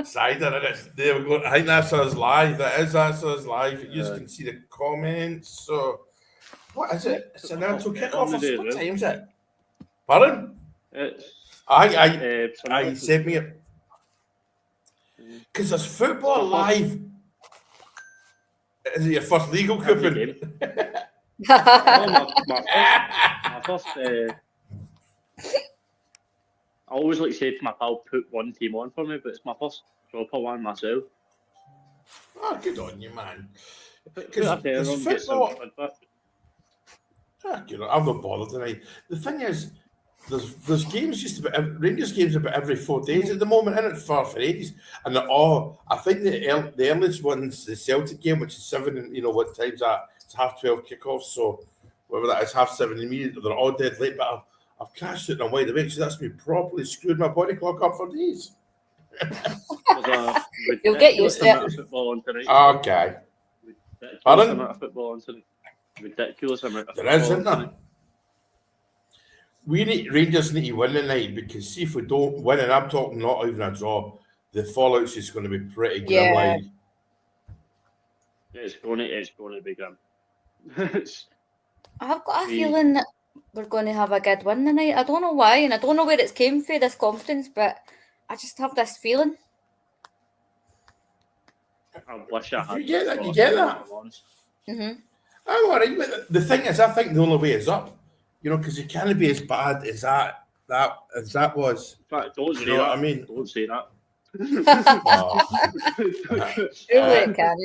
Cider, and it's there we go. I think that's us live. That's us live. You just can see the comments. So, what is it? It's an actual kickoff. What time is it? Pardon? I sent me it because there's football live. Is it your first legal coupon? my first. I always like to say to my pal, put one team on for me, but it's my first proper one myself. Oh, good on you, man. Because football. I'm not bothered tonight. The thing is, there's games just about Rangers games about every 4 days at the moment, isn't it? For ages, and I think the earliest one's the Celtic game, which is 7. And what time's that? It's 12:30 kickoff. So whatever that is, 7:30 immediately. They're all dead late, but I've crashed it and I'm wide awake, so that's me properly screwed my body clock up for days. You'll get used to it. Okay. Pardon? Ridiculous amount of there is, isn't there? Rangers need to win tonight, because see if we don't win, and I'm talking not even a draw, the fallout's just going to be pretty grim. Yeah. It's going to be grim. I've got a feeling that we're going to have a good win tonight. I don't know why, and I don't know where it's came from, this confidence, but I just have this feeling. I wish I had. You get that? You get that? Mm-hmm. I'm all right. But the thing is, I think the only way is up. Because it can't be as bad as that was. In fact, don't say that. What I mean, don't say that. Surely it can,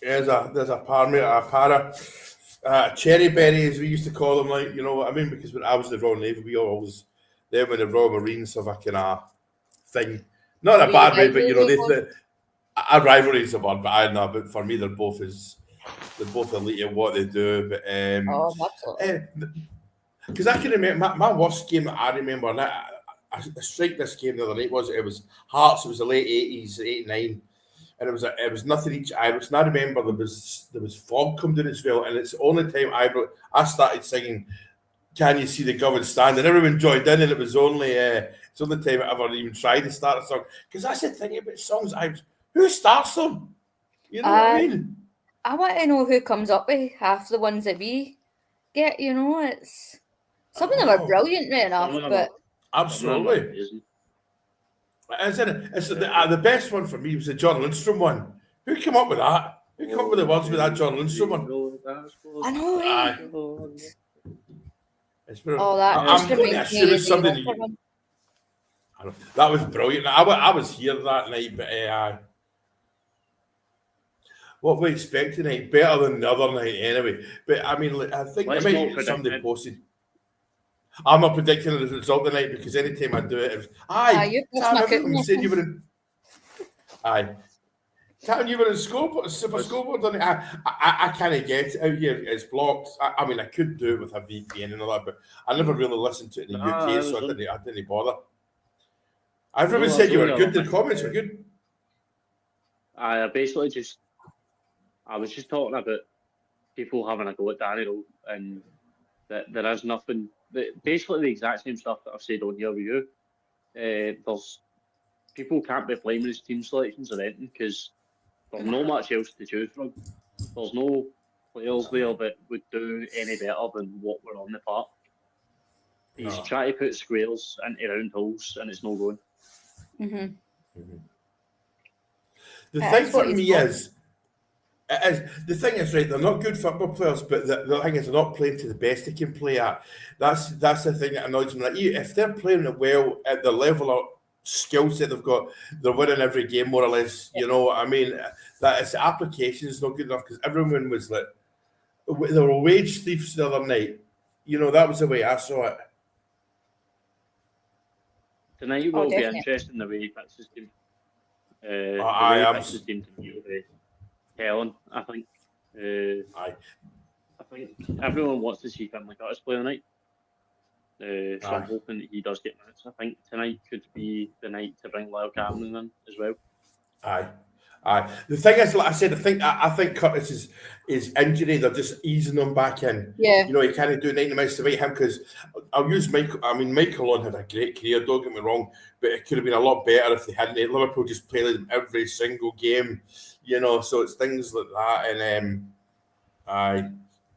There's a para cherry berry, as we used to call them, like, you know what I mean? Because when I was in the Royal Navy, we always there when the Royal Marines have a kind of thing, not in a bad way, but our rivalry is a word, but I know. But for me, they're both elite at what they do. But because I can remember my worst game that I remember, and I strike this game the other night, it was Hearts. It was the late 80s, 89. And it was nothing each Irish. And I remember there was fog come down as well. And it's the only time I started singing "Can You See the Govan Stand?" and everyone joined in. And it was only it's the only time I ever even tried to start a song, because that's the thing about songs. Who starts them? You know what I mean? I want to know who comes up with half the ones that we get. It's some of them are brilliant, right enough, but absolutely. The best one for me was the John Lindstrom one. Who came up with that? Who came up with the words with that John Lindstrom one? I know. I'm going to assume it's something. That was brilliant. I was here that night, but what we expect tonight, better than the other night anyway. But I mean, I think somebody posted. I'm not predicting the result tonight, because anytime I do it, everyone said you were in. Can you were in Super Scoreboard? I can't get it out here. It's blocked. I mean, I could do it with a VPN and all that, but I never really listened to it in the UK, so I didn't bother. Everyone said you were good. The comments were good. I was just talking about people having a go at Daniel, and that there is nothing. Basically, the exact same stuff that I've said on here with you. There's people can't be blaming his team selections or anything, because there's not much else to choose from. There's no players there that would do any better than what were on the park. He's trying to put squares into round holes, and it's no going. Mm-hmm. The thing for me is the thing is, right, they're not good football players, but the thing is, they're not playing to the best they can play at. That's the thing that annoys me. Like, if they're playing it well at the level of skill set they've got, they're winning every game more or less. You know what I mean? That is, the application is not good enough, because everyone was like, they were wage thieves the other night. That was the way I saw it. Tonight will be interesting the way he picks his team. His team to be Helen, I think. I think everyone wants to see Finlay Curtis play tonight. So I'm hoping that he does get minutes. I think tonight could be the night to bring Lyle Cameron in as well. Aye. The thing is, like I said, I think Curtis is injury. They're just easing him back in. Yeah. You know, he can't do 90 minutes to beat him because I'll use Michael. I mean, Michael Owen had a great career. Don't get me wrong, but it could have been a lot better if they hadn't. Liverpool just played him every single game. You know, so it's things like that.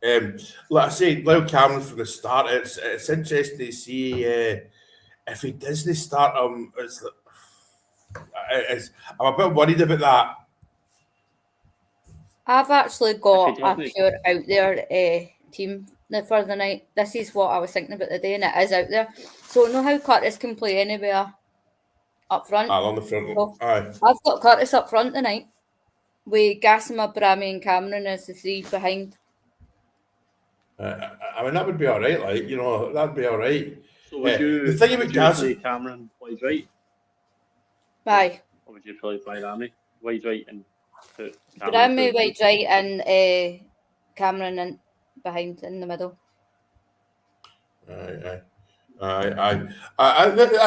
And like I say, Lyle Cameron from the start. It's interesting to see if he doesn't start him. I'm a bit worried about that. I've actually got a Definitely. pure out there team for the night. This is what I was thinking about today, and it is out there. So I know how Curtis can play anywhere up front. On the front. So Aye. I've got Curtis up front tonight with Gassama, Bramy, and Cameron as the three behind. I mean, that would be all right. Like, you know, that'd be all right. So would you? The thing about would you Gaz, play Cameron wide right, Aye. or would you play Rami wide right and put Bramy, through? White right, and Cameron in behind in the middle. I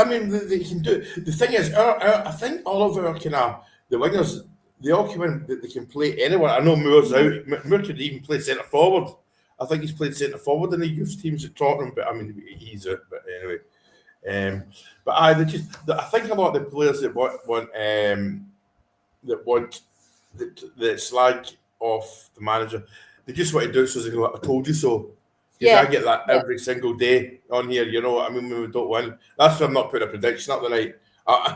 mean, they can do. The thing is, I think all of our kind of the wingers, they all come in. They can play anywhere. I know Moore's out. Moore could even play centre forward. I think he's played centre forward in the youth teams at Tottenham, but I mean, he's out. But anyway, but I think a lot of the players that want the slag off the manager, they just want to do it so they go, I told you so. Because I get that every single day on here, you know what I mean, when we don't win. That's why I'm not putting a prediction up tonight. I'll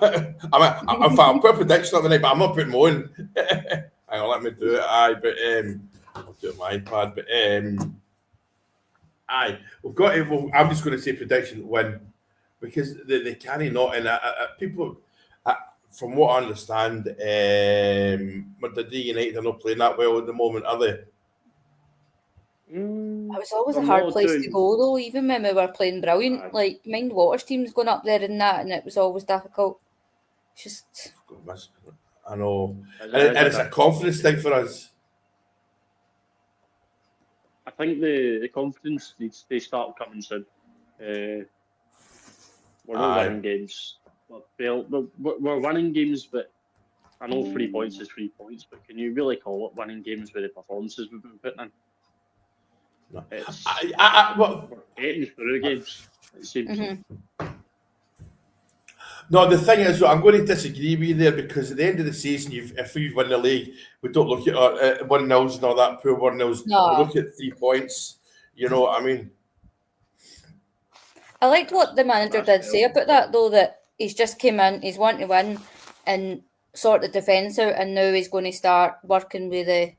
put a prediction up tonight, but I'm not putting more in. Hang on, let me do it. I'll do it on my iPad. But we've got to, I'm just going to say prediction win because they carry not. And people, from what I understand, Dundee United are not playing that well at the moment, are they? It was always a hard place to go, though, even when we were playing brilliant. Like, mind Waters teams going up there and that, and it was always difficult. Just. I know. And it's a confidence thing for us. I think the confidence needs to start coming soon. We're not winning games. We're winning games, but I know 3 points is 3 points, but can you really call it winning games with the performances we've been putting in? No. We're getting through games, it seems. Mm-hmm. No, the thing is, I'm going to disagree with you there because at the end of the season, if you win the league, we don't look at 1-0s and all that, poor 1-0s. No. We look at 3 points. You know what I mean? I liked what the manager did say about that, though, that he's just came in, he's wanting to win and sort the defence out, and now he's going to start working with the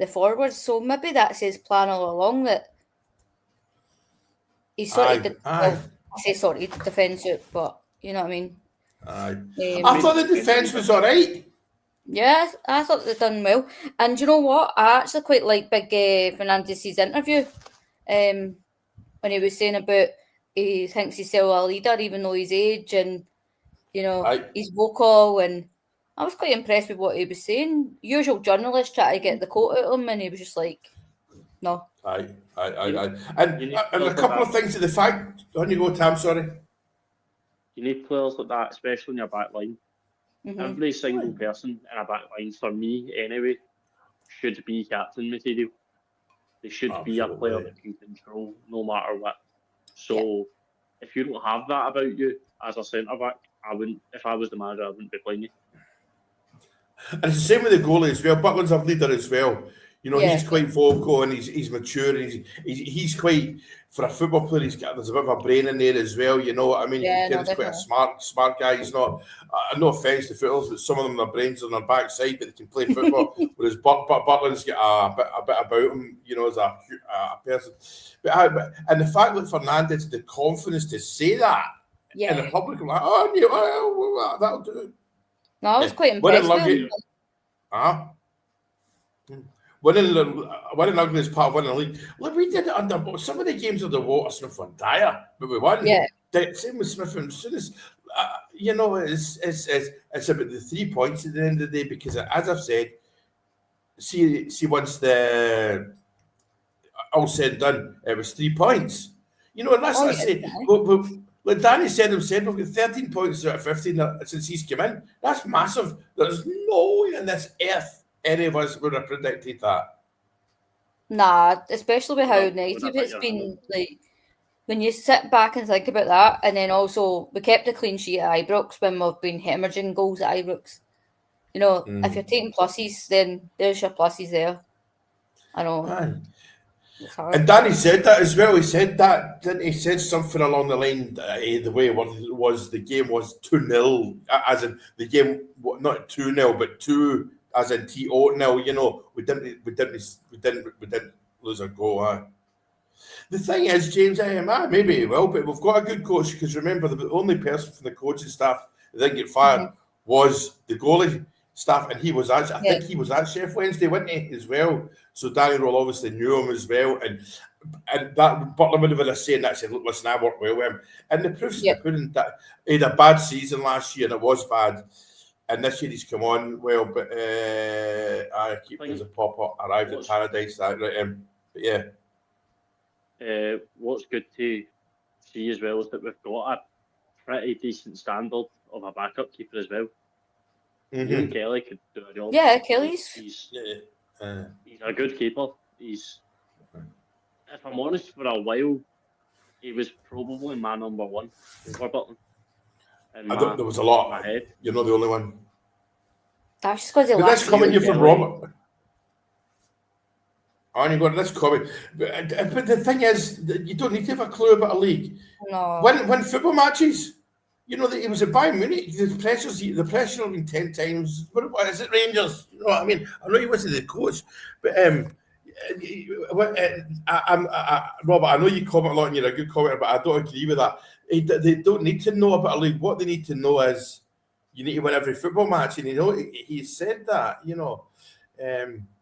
forwards. So maybe that's his plan all along, that he sorted sorted the defence out, but you know what I mean? I thought the defence was all right. Yeah, I thought they done well. And you know what? I actually quite like Big Fernandez's interview when he was saying about he thinks he's still a leader even though his age and, you know, he's vocal, and I was quite impressed with what he was saying. Usual journalist trying to get the quote out of him and he was just like, no. And a couple of things to the fact, on you go, Tam, sorry. You need players like that, especially in your back line. Mm-hmm. Every single person in a back line, for me anyway, should be captain material. They should be a player that can control no matter what. So if you don't have that about you as a centre back, I wouldn't. If I was the manager, I wouldn't be playing you. And it's the same with the goalie as well. Butland's a leader as well. You know, he's quite vocal and he's mature and he's quite, for a football player, there's a bit of a brain in there as well. You know what I mean? You can tell he's quite a smart guy. He's not, no offence to footballers, but some of them, their brains are on their backside, but they can play football. Whereas Butland's got a bit about him, you know, as a person. And the fact that Fernandez had the confidence to say that in the public, I'm like, that'll do it. No, I was quite impressed with him. Winning ugly is part of winning the league. Look, we did it under some of the games under Walter Smith were dire, but we won. Yeah. Same with Smith, and as soon as you know, it's about the 3 points at the end of the day, because as I've said, see once the all said and done, it was 3 points. You know, and that's what I say. Like Danny said himself, we've got 13 points out of 15 since he's come in. That's massive. There's no way on this earth any of us would have predicted that. Nah, especially with how Well, negative I bet it's you're been. Like, when you sit back and think about that, and then also we kept a clean sheet at Ibrox when we've been hemorrhaging goals at Ibrox. You know, if you're taking pluses, then there's your pluses there. I know. Aye. It's hard. And Danny said that as well. He said that, didn't he? Said something along the line, the way it was the game was 2-0, as in the game, not 2-0, but 2 as in T-0. You know, we didn't lose a goal. The thing is, James, maybe he will, but we've got a good coach because remember, the only person from the coaching staff that didn't get fired was the goalie staff, and he was actually, I think he was at Chef Wednesday, wasn't he, as well? So Danny Roll obviously knew him as well, and that Butler would have been saying that, said, look, listen, I worked well with him, and the proof's in the pudding that he had a bad season last year, and it was bad. And this year he's come on well, but I keep as a pop-up arrived at Paradise. But yeah. What's good to see as well is that we've got a pretty decent standard of a backup keeper as well. Even Kelly could do a job. Yeah, Kelly's. He's a good keeper. If I'm honest, for a while, he was probably my number one over Button. There was a lot. My head. You're not the only one. That's just because but that's coming here from Robert. That's coming. But the thing is, you don't need to have a clue about a league. No. When football matches, you know, it was at Bayern Munich. The pressure will be 10 times. What is it, Rangers? You know what I mean? I know you wasn't the coach, but Robert, I know you comment a lot and you're a good commenter, but I don't agree with that. They don't need to know about a league. What they need to know is you need to win every football match, and you know he said that. You know,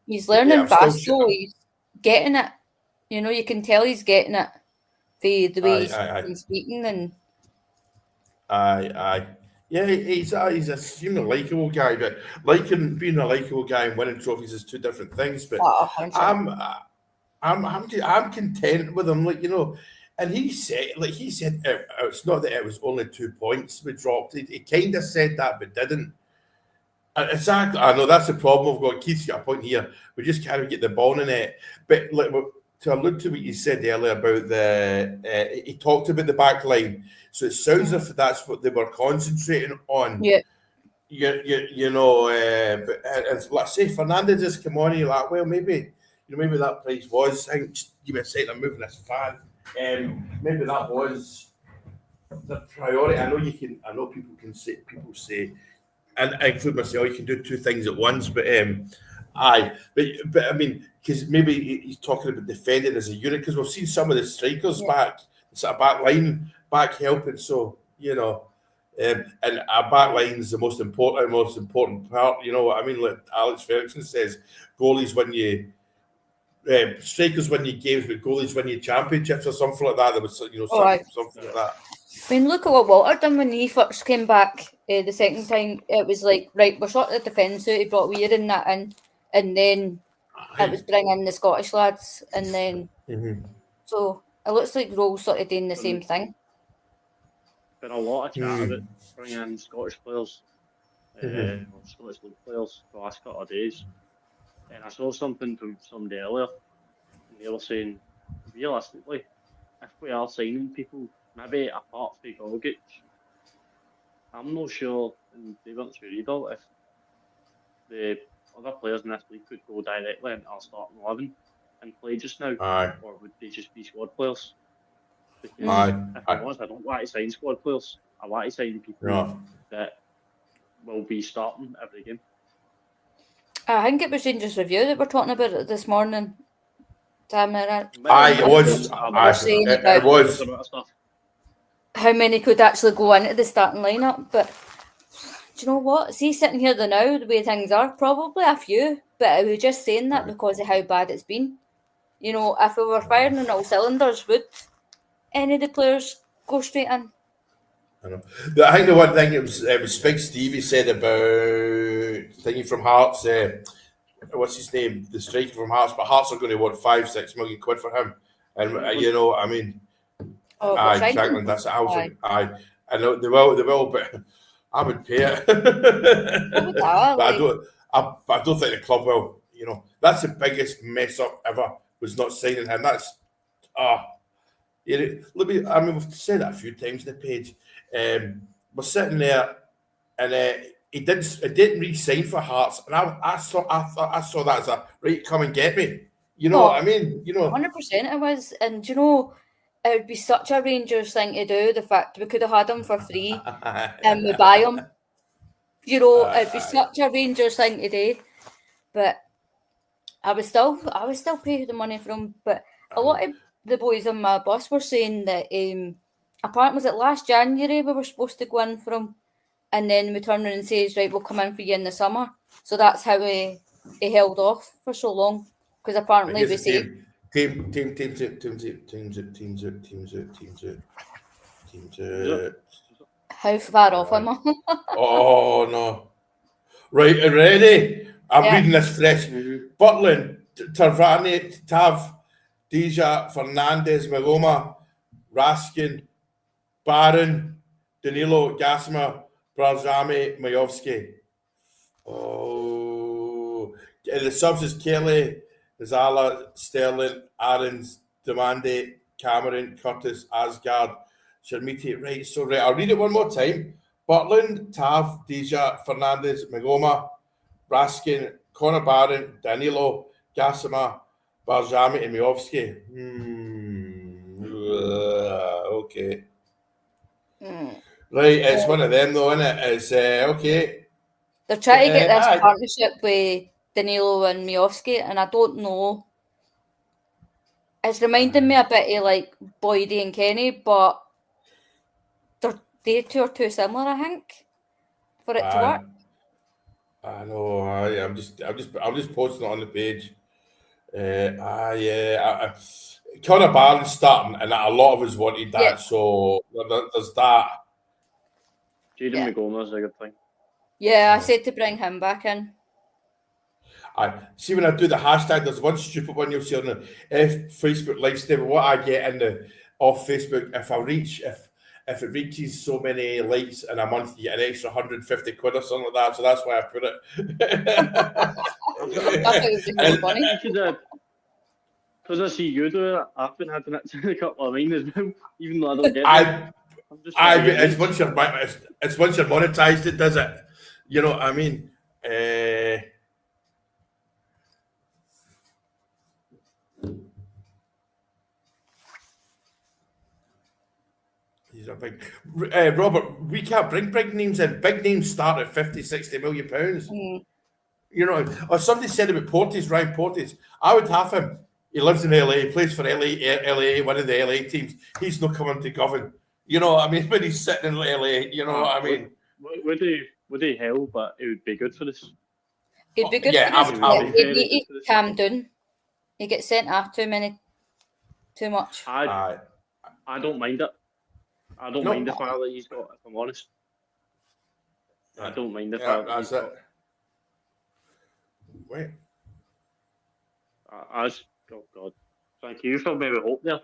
he's learning fast, though. He's getting it. You know, you can tell he's getting it. The way he's been speaking and. Aye. Yeah, he's a extremely likeable guy, but being a likeable guy and winning trophies is two different things. But I'm content with him, like, you know. And he said it's not that it was only 2 points we dropped. He kind of said that, but didn't. Exactly. I know that's the problem. We've got Keith's got a point here. We just can't get the ball in it. But like, to allude to what you said earlier about he talked about the back line. So it sounds as if that's what they were concentrating on. Yeah. You know, but let's say Fernandez just come on, and you're like, well, maybe that price was. I think, give me a second, I'm moving this fan. Maybe that was the priority. I know people say, and I include myself, you can do two things at once, but I mean, because maybe he's talking about defending as a unit, because we've seen some of the strikers back, sort of back line back helping. So you know, and our back line is the most important part. You know what I mean? Like Alex Ferguson says, goalies win you. Strikers win you games, but goalies win you championships or something like that. There was, you know, something like that. I mean, look at what Walter done when he first came back the second time. It was like, right, we're short of the defence out. He brought Weir in that in, and then it was bringing in the Scottish lads, and then so it looks like we're all sort of doing the same thing. Been a lot of chat about bringing in Scottish players, Scottish league players the last couple of days. And I saw something from somebody earlier, and they were saying, realistically, if we are signing people, maybe apart from Gogic, I'm not sure, and they weren't sure either, if the other players in this league could go directly into our starting 11 and play just now, or would they just be squad players? Because if I'm honest, I don't want to sign squad players. I want to sign people that will be starting every game. I think it was Rangers Review that we're talking about it this morning. Damn it. It was. How many could actually go into the starting lineup? But do you know what? See, sitting here now, the way things are, probably a few. But I was just saying that because of how bad it's been. You know, if we were firing on all cylinders, would any of the players go straight in? I know. I think the one thing it was Big Stevie said about thingy from Hearts. What's his name? The striker from Hearts. But Hearts are going to want £5-6 million for him, and you know, I mean, Oh, Aye, but exactly. Franky. That's house. Aye. Aye, I know they will, but I would pay it. What would that, But like? I don't think the club will. You know, that's the biggest mess up ever, was not signing him. That's let me. I mean, we've said that a few times in the page. We're sitting there, and he didn't re-sign for Hearts, and I saw that as a right. Come and get me. You know what I mean? You know, 100% it was. And do you know, it would be such a Rangers thing to do, the fact we could have had him for free and we buy him. You know, it'd be such a Rangers thing to do. But I was still paying the money for him. But a lot of the boys on my bus were saying that apparently was it last January we were supposed to go in for him, and then we turned around and says, right, we'll come in for you in the summer. So that's how he held off for so long, because apparently we say teams. how far off am I? Oh no! Right, already. I'm reading this fresh. Butland, Tarvani, Tav, Deja, Fernandez, Maloma, Raskin, Barron, Danilo, Gasma, Brazami, Majovski. Oh, the subs is Kelly, Zala, Sterling, Aarons, Demande, Cameron, Curtis, Asgard, Sharmiti. Right, so right, I'll read it one more time. Butland, Tav, Deja, Fernandez, Magoma, Raskin, Conor Barron, Danilo, Gasama, Barzami, and Majovski. Okay. Right, it's one of them though, isn't it? It's okay. They're trying to get this partnership with Danilo and Majovski, and I don't know. It's reminding me a bit of like Boydie and Kenny, but they two are too similar, I think, for it to work. I know. I'm just posting it on the page. Yeah. Conor Barron's starting, and a lot of us wanted that. Yeah. So there's that. Jaden McGomer's a good thing. Yeah, I said to bring him back in. I see when I do the hashtag, there's one stupid one you'll see on the Facebook live stream. What I get in the off Facebook, if it reaches so many likes in a month, you get an extra 150 quid or something like that. So that's why I put it. I thought it was really funny. Because I see you do it, I've been having it to a couple of mine as well, even though I don't get it. It's once you're monetized, it does it. You know what I mean? These are big. Robert, we can't bring big names in. Big names start at 50, 60 million pounds. You know, or somebody said about Portis, Ryan Portis. I would have him. He lives in LA, he plays for LA, one of the LA teams. He's not coming to Govan. You know what I mean? When he's sitting in LA, you know what I mean? Would he hell, but it would be good for this. He'd be good for this. He'd calm down. He gets sent off too much. I don't mind it. I don't mind the fire that he's got, if I'm honest. I don't mind the fire that he's got. Wait. Oh God. Thank you for maybe hope there.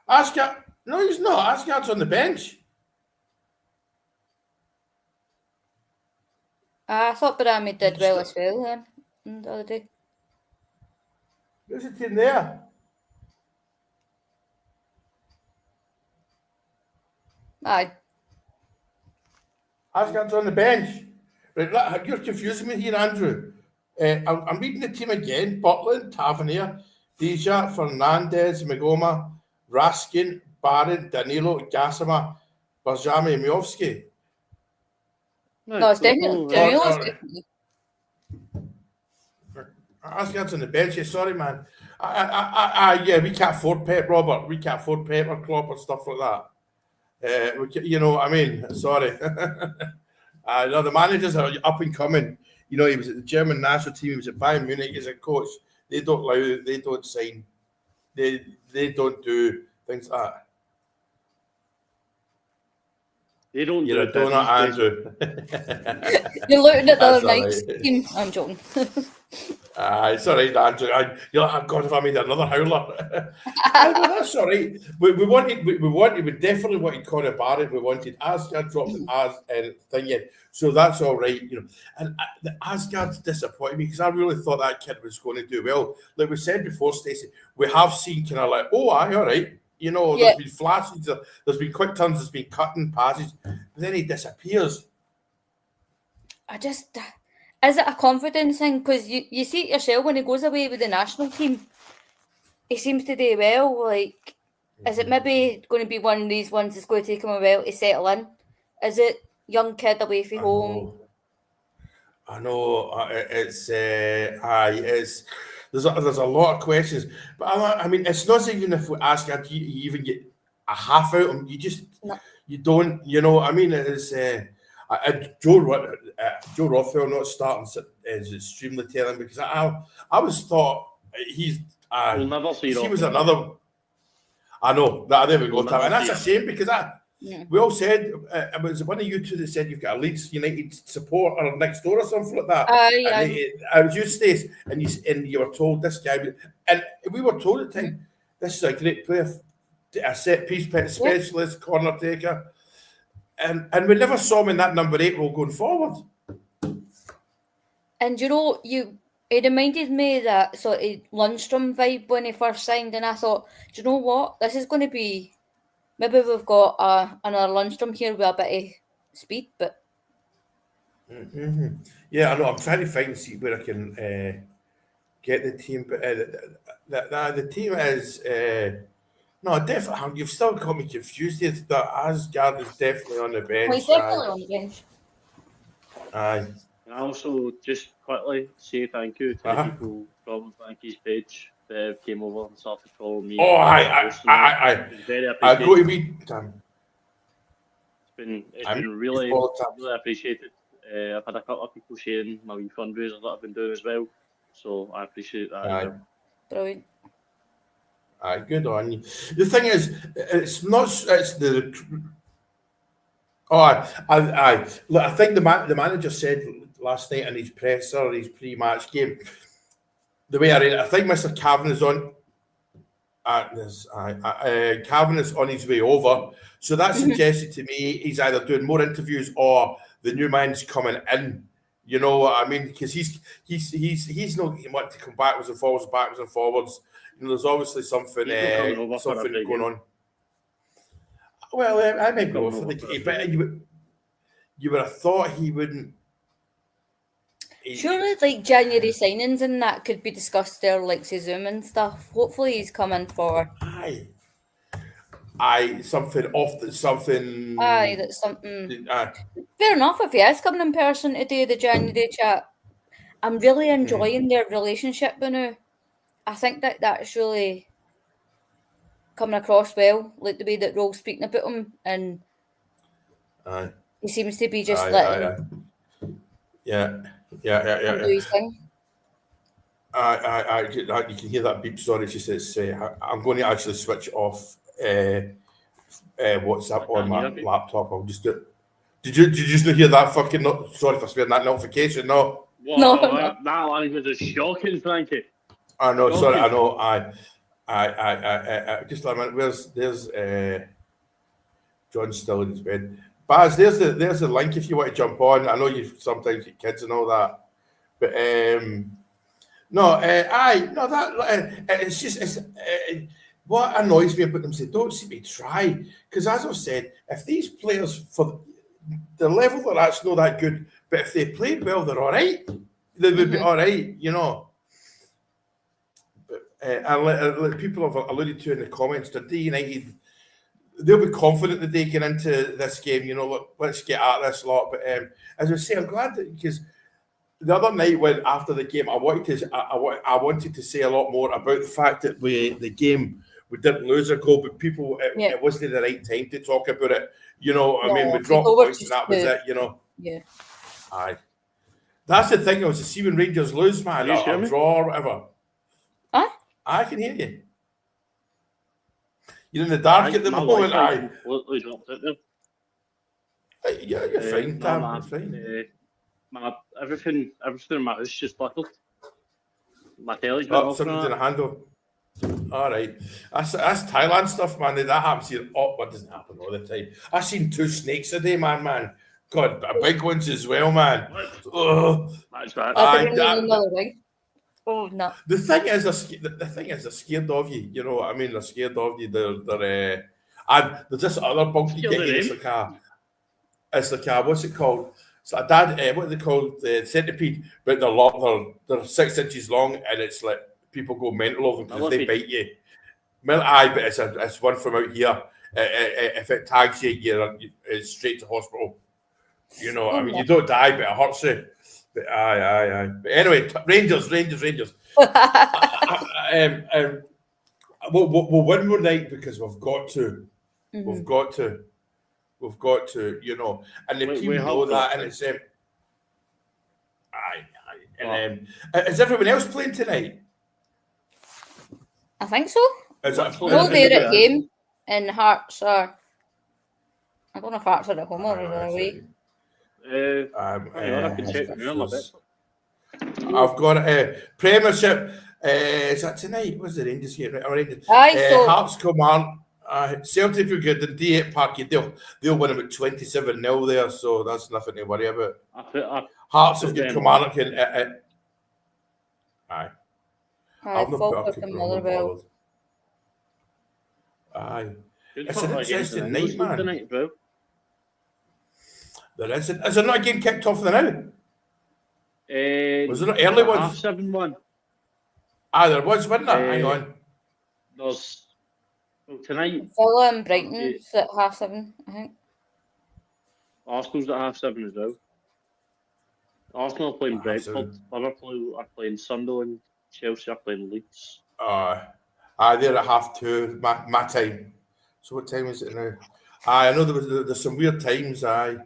Asgard. No, he's not. Asgard's on the bench. I thought Barami did well as well then the other day. Who's the team there? Aye. Asgard's on the bench. Right, you're confusing me here, Andrew. I'm reading the team again. Butland, Tavernier, Deja, Fernandez, Magoma, Raskin, Barron, Danilo, Gasama, Barzami, Majovski. No, it's definitely Danilo's. Asgard's on the bench. Sorry, man. Yeah, we can't afford Pep, Robert. We can't afford Pep or Klopp or stuff like that. You know what I mean? Sorry. No, the managers are up and coming. You know, he was at the German national team. He was at Bayern Munich as a coach. They don't allow. They don't sign. They don't do things like that. They don't. You're a donut, Andrew. You're looking at the other night's team. I'm joking. It's all right, Andrew. You're like, oh God, if I made another howler. No, that's all right. We definitely wanted Conor Barrett. We wanted Asgard dropped it as thing yet. So that's all right, you know. And the Asgard's disappointed me because I really thought that kid was going to do well. Like we said before, Stacey, we have seen kind of like, oh, aye, all right. You know, there's been flashes, there's been quick turns, there's been cutting passes, but then he disappears. Is it a confidence thing? Because you see it yourself when he goes away with the national team, he seems to do well. Like, is it maybe going to be one of these ones that's going to take him a while to settle in? Is it young kid away from home? I know. It's there's a lot of questions, but I mean, it's not even if we ask, do you even get a half out of him? You don't. You know, I mean, it's. Joe Rothwell not starting is extremely telling because I always thought he's. We'll never see he was another. I know that. There we go, Tam, and that's a shame because we all said it was one of you two that said you've got a Leeds United support or next door or something like that. I was you, Stace, and you were told this guy, and we were told at the time this is a great player, a set piece specialist, corner taker. And we never saw him in that number 8 role going forward. And you know, it reminded me of that sort of Lundstrom vibe when he first signed, and I thought, do you know what? This is going to be, maybe we've got another Lundstrom here with a bit of speed, but. Yeah, I know. I'm trying to see where I can get the team, but the team is. No, definitely. You've still got me confused. That Asgard is definitely on the bench. He's definitely on the bench. Aye. And I also just quickly say thank you to the people from Franky's page that came over and started following me. Oh, I very I go to be. It's been really appreciated. I've had a couple of people sharing my wee fundraisers that I've been doing as well, so I appreciate that. As well. Brilliant. Aye, good on you. The thing is, it's the. Oh, look, I think the manager said last night in his presser, his pre-match game, the way I read it, I think Mr. Cavan is on. Cavan is on his way over, so that suggested to me he's either doing more interviews or the new man's coming in. You know what I mean? Because he's not want to come backwards and forwards. You know, there's obviously something going on. Well, I might go for the game, but you would have thought he wouldn't. Surely, like January signings and that could be discussed there, like say Zoom and stuff. Hopefully, he's coming for. Something. That's something. Fair enough if he is coming in person to do the January chat. I'm really enjoying their relationship now. I think that's really coming across well, like the way that Roll's speaking about him, and he seems to be just letting do his thing. You can hear that beep. Sorry, she says, I'm going to actually switch off WhatsApp on my laptop. I'll just do it. Did you just hear that fucking? Sorry for sparing that notification. No. That language is shocking, Franky. I know. Sorry, I know. I just a minute. There's John's still in his bed. Baz, there's the link if you want to jump on. I know you sometimes get kids and all that, but it's just what annoys me about them is they don't seem to try. Because as I've said, if these players for the level they're at, not that good, but if they played well, they're all right. They would be all right, you know. And people have alluded to in the comments, Dundee United, they'll be confident that they get into this game. You know, look, let's get at this lot. But as I say, I'm glad that because the other night when after the game, I wanted to say a lot more about the fact that we didn't lose a goal, but people it wasn't the right time to talk about it. You know, I mean, we dropped points and that was it. You know, aye. That's the thing. I was to see when Rangers lose, man, or draw or whatever. Huh? I can hear you. You're in the dark at the moment. You're fine, Tam. You're fine. Everything in my house just buckled. My telly's been off something's in now. a handle. All right, that's Thailand stuff, man. That happens here. Oh, that doesn't happen all the time. I've seen 2 snakes a day, man. God, big ones as well, man. What? Oh, That's that. I didn't even know the ring. Oh no. the thing is, they're scared of you. You know what I mean? They're scared of you. And there's this other bug you Scared get. of It's them? like a what's it called? It's a dad. What are they called? The centipede, but they're 6 inches long, and it's like people go mental over them because they bite you. But it's one from out here. If it tags you, it's straight to hospital. You know, I mean, you don't die, but it hurts you. But aye. But anyway, Rangers. We'll win one night because we've got to. We've got to. You know, and the team know that, and it's aye. And is everyone else playing tonight? I think so. Is it, No, they're at game, and Hearts are. I don't know if Hearts are at home or they're away. I can check now a bit. I've got a Premiership. Is that tonight? What's the Rangers game? Aye, so Hearts come on. Celtic will get the Dundee Utd Park. They'll win about 27-0 there, so that's nothing to worry about. Hearts have got Kilmarnock in. Aye. I've not put up Kilmarnock. Aye. It's an interesting night, man. Tonight, bro. There isn't. Is there not a game kicked off the now? Was there not early ones? 7-1. There was, wasn't there? Hang on. There's tonight. Villa and Brighton's at 7:30, I think. Arsenal's at 7:30 as well. Arsenal are playing Brentford. Liverpool are playing Sunderland. Chelsea are playing Leeds. They're at 2:30 my time. So what time is it now? I know there's some weird times. Okay,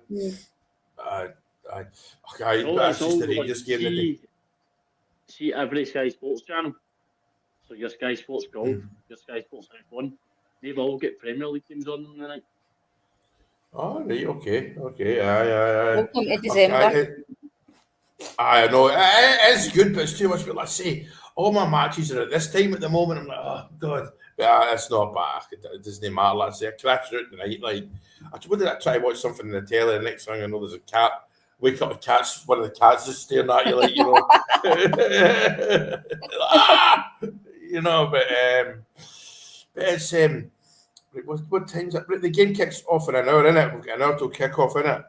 that's just the Rangers game today. See every Sky Sports channel. So your Sky Sports Gold, your Sky Sports F1, they've all got Premier League teams on them tonight. Oh, right, okay. Aye. Welcome to December. I know it's good, but it's too much. But let's say all my matches are at this time at the moment. I'm like, oh god, but it's not bad. It doesn't matter. Let's say I crash out tonight. Like, what did I try to watch something in the telly? The next thing I know, there's a cat. Wake up, one of the cats is staring at you, like, you know, you know. But it's what time's it? The game kicks off in an hour, innit? We've got an hour to kick off, innit?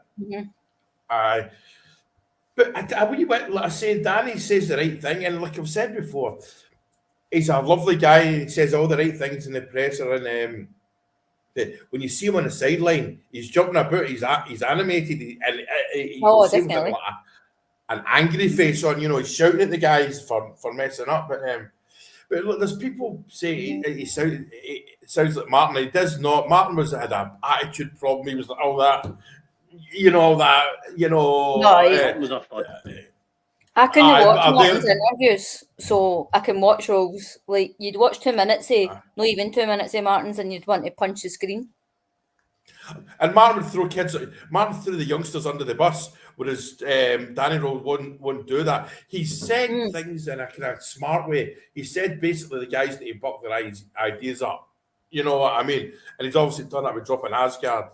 Aye. But like I say, Danny says the right thing, and like I've said before, he's a lovely guy. He says all the right things in the presser, and when you see him on the sideline, he's jumping about. He's animated, and he seems like an angry face on. You know, he's shouting at the guys for messing up. But look, there's people say he sounds like Martin. He does not. Martin had an attitude problem. He was like all that. No, I can watch Martin's interviews, so I can watch those. Like, you'd watch 2 minutes, not even 2 minutes of Martin's, and you'd want to punch the screen. And Martin would throw threw the youngsters under the bus, whereas Danny Rose won't do that. He said things in a kind of smart way. He said basically the guys need to buck their ideas up. You know what I mean? And he's obviously done that with dropping Asgard.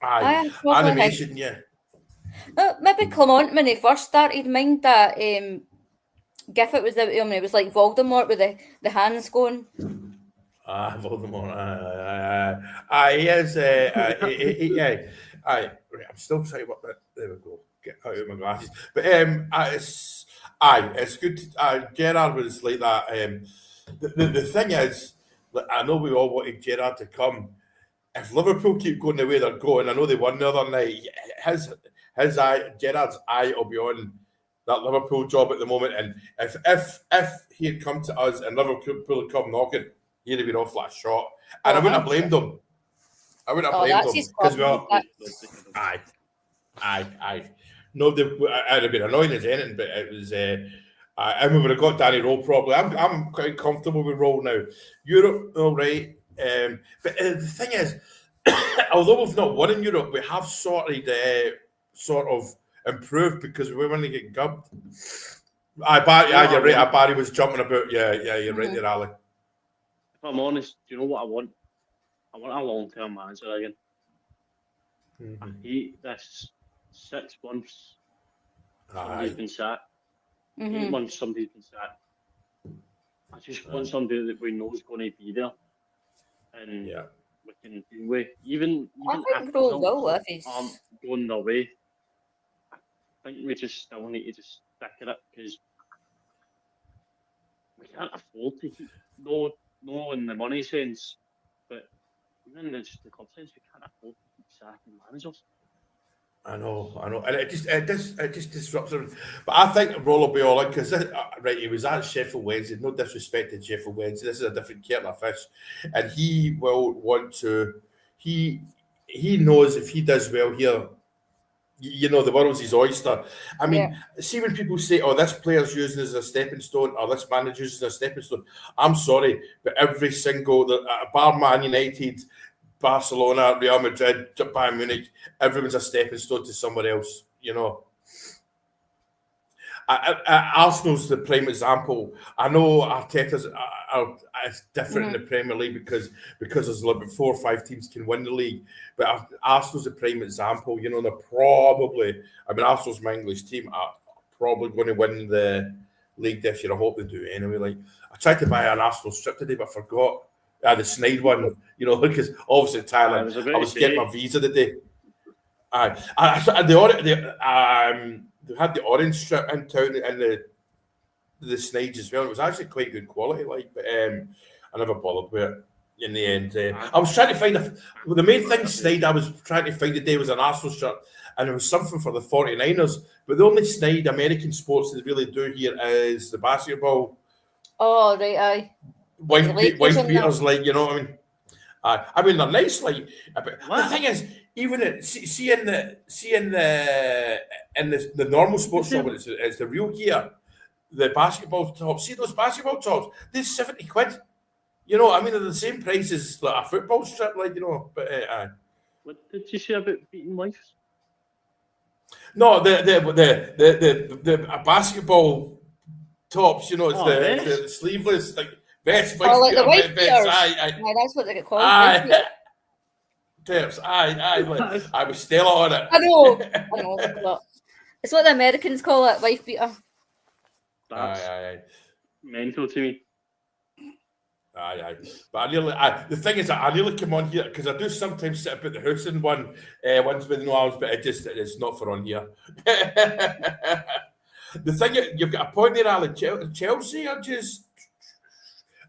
Animation, yeah. Maybe Clement, when he first started, mind that gif it was out of him, and it was like Voldemort with the hands going. Voldemort. He is. I'm still trying to work that. There we go. Get out of my glasses. But it's good. Gerrard was like that. The thing is, I know we all wanted Gerrard to come. If Liverpool keep going the way they're going, I know they won the other night. Gerrard's eye will be on that Liverpool job at the moment. And if he had come to us and Liverpool had come knocking, he'd have been off like a shot. And I wouldn't have blamed him. Because no, I'd have been annoying as anything, but it was. I we would have got Danny Rowe probably. I'm quite comfortable with Rowe now. Europe, all right. But the thing is, although we've not won in Europe, we have sort of improved because we were going to get gubbed. You're right. Barry was jumping about. Yeah, you're right there, Ali. If I'm honest, do you know what I want? I want a long-term manager again. I hate this 6 months somebody's been sacked. 8 months somebody's been sacked. I just want somebody that we know is going to be there, and we can deal with. Even I think Rose will if he's going their way. I think we just still need to just stick at it because we can't afford to keep no in the money sense, but even in just the club sense, we can't afford to keep sacking managers. I know, and it just disrupts everything. But I think Roll will be all in because he was at Sheffield Wednesday. No disrespect to Sheffield Wednesday, this is a different kettle of fish, and he will want to. He knows if he does well here, the world's his oyster. I mean, see when people say, "Oh, this player's using as a stepping stone," or "This manager's using as a stepping stone." I'm sorry, but every single bar Man United, Barcelona, Real Madrid, Bayern Munich, everyone's a stepping stone to somewhere else. Arsenal's the prime example. I know Arteta's it's different in the Premier League because there's like 4 or 5 teams can win the league, but Arsenal's the prime example. They're probably, Arsenal's my English team, are probably going to win the league this year. I hope they do anyway. Like, I tried to buy an Arsenal strip today, but I forgot. The Snide one, because obviously Thailand. I was getting my visa today. They had the orange strip in town and the Snides as well. It was actually quite good quality, but I never bothered with it in the end. I was trying to find the main thing Snide I was trying to find today was an Arsenal shirt, and it was something for the 49ers. But the only Snide American sports they really do here is the basketball. Oh, right, aye. Wife beaters, you know what I mean? They're nice, the thing is, even in the normal sports shop, it's the real gear, the basketball tops. See those basketball tops? They're 70 quid. They're the same price as a football strip, But what did you say about beating wives? No, the basketball tops. It's the sleeveless vest. Like the wife beaters. That's what they get called. Tips. I was still on it. I know. It's what the Americans call it, wife beater. That's mental to me. But the thing is, I nearly come on here because I do sometimes sit about the house in ones with no arms, but it's not for on here. The thing you've got a point there, Alan. Chelsea are just.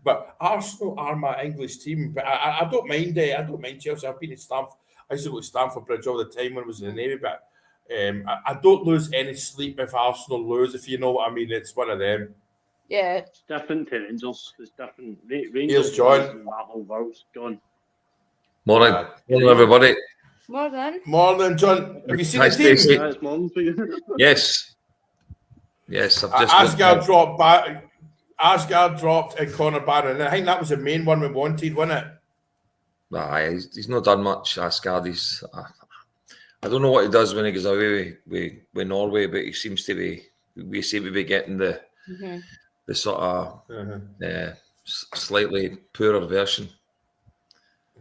But Arsenal are my English team. But I don't mind. I don't mind Chelsea. I've been at Stamford. I used to go to Stamford Bridge all the time when I was in the Navy. But I don't lose any sleep if Arsenal lose. If you know what I mean, it's one of them. Yeah, it's different to Rangers. It's different. Rangers. Here's John. My whole world's gone. Morning, everybody. Morning, John. Have you seen the team? Yes. I've just Asgard dropped back. Asgard dropped and Conor Barron. And I think that was the main one we wanted, wasn't it? Nah, he's not done much, Asgard. I don't know what he does when he goes away with Norway, but he seems to be. We seem to be getting the sort of slightly poorer version.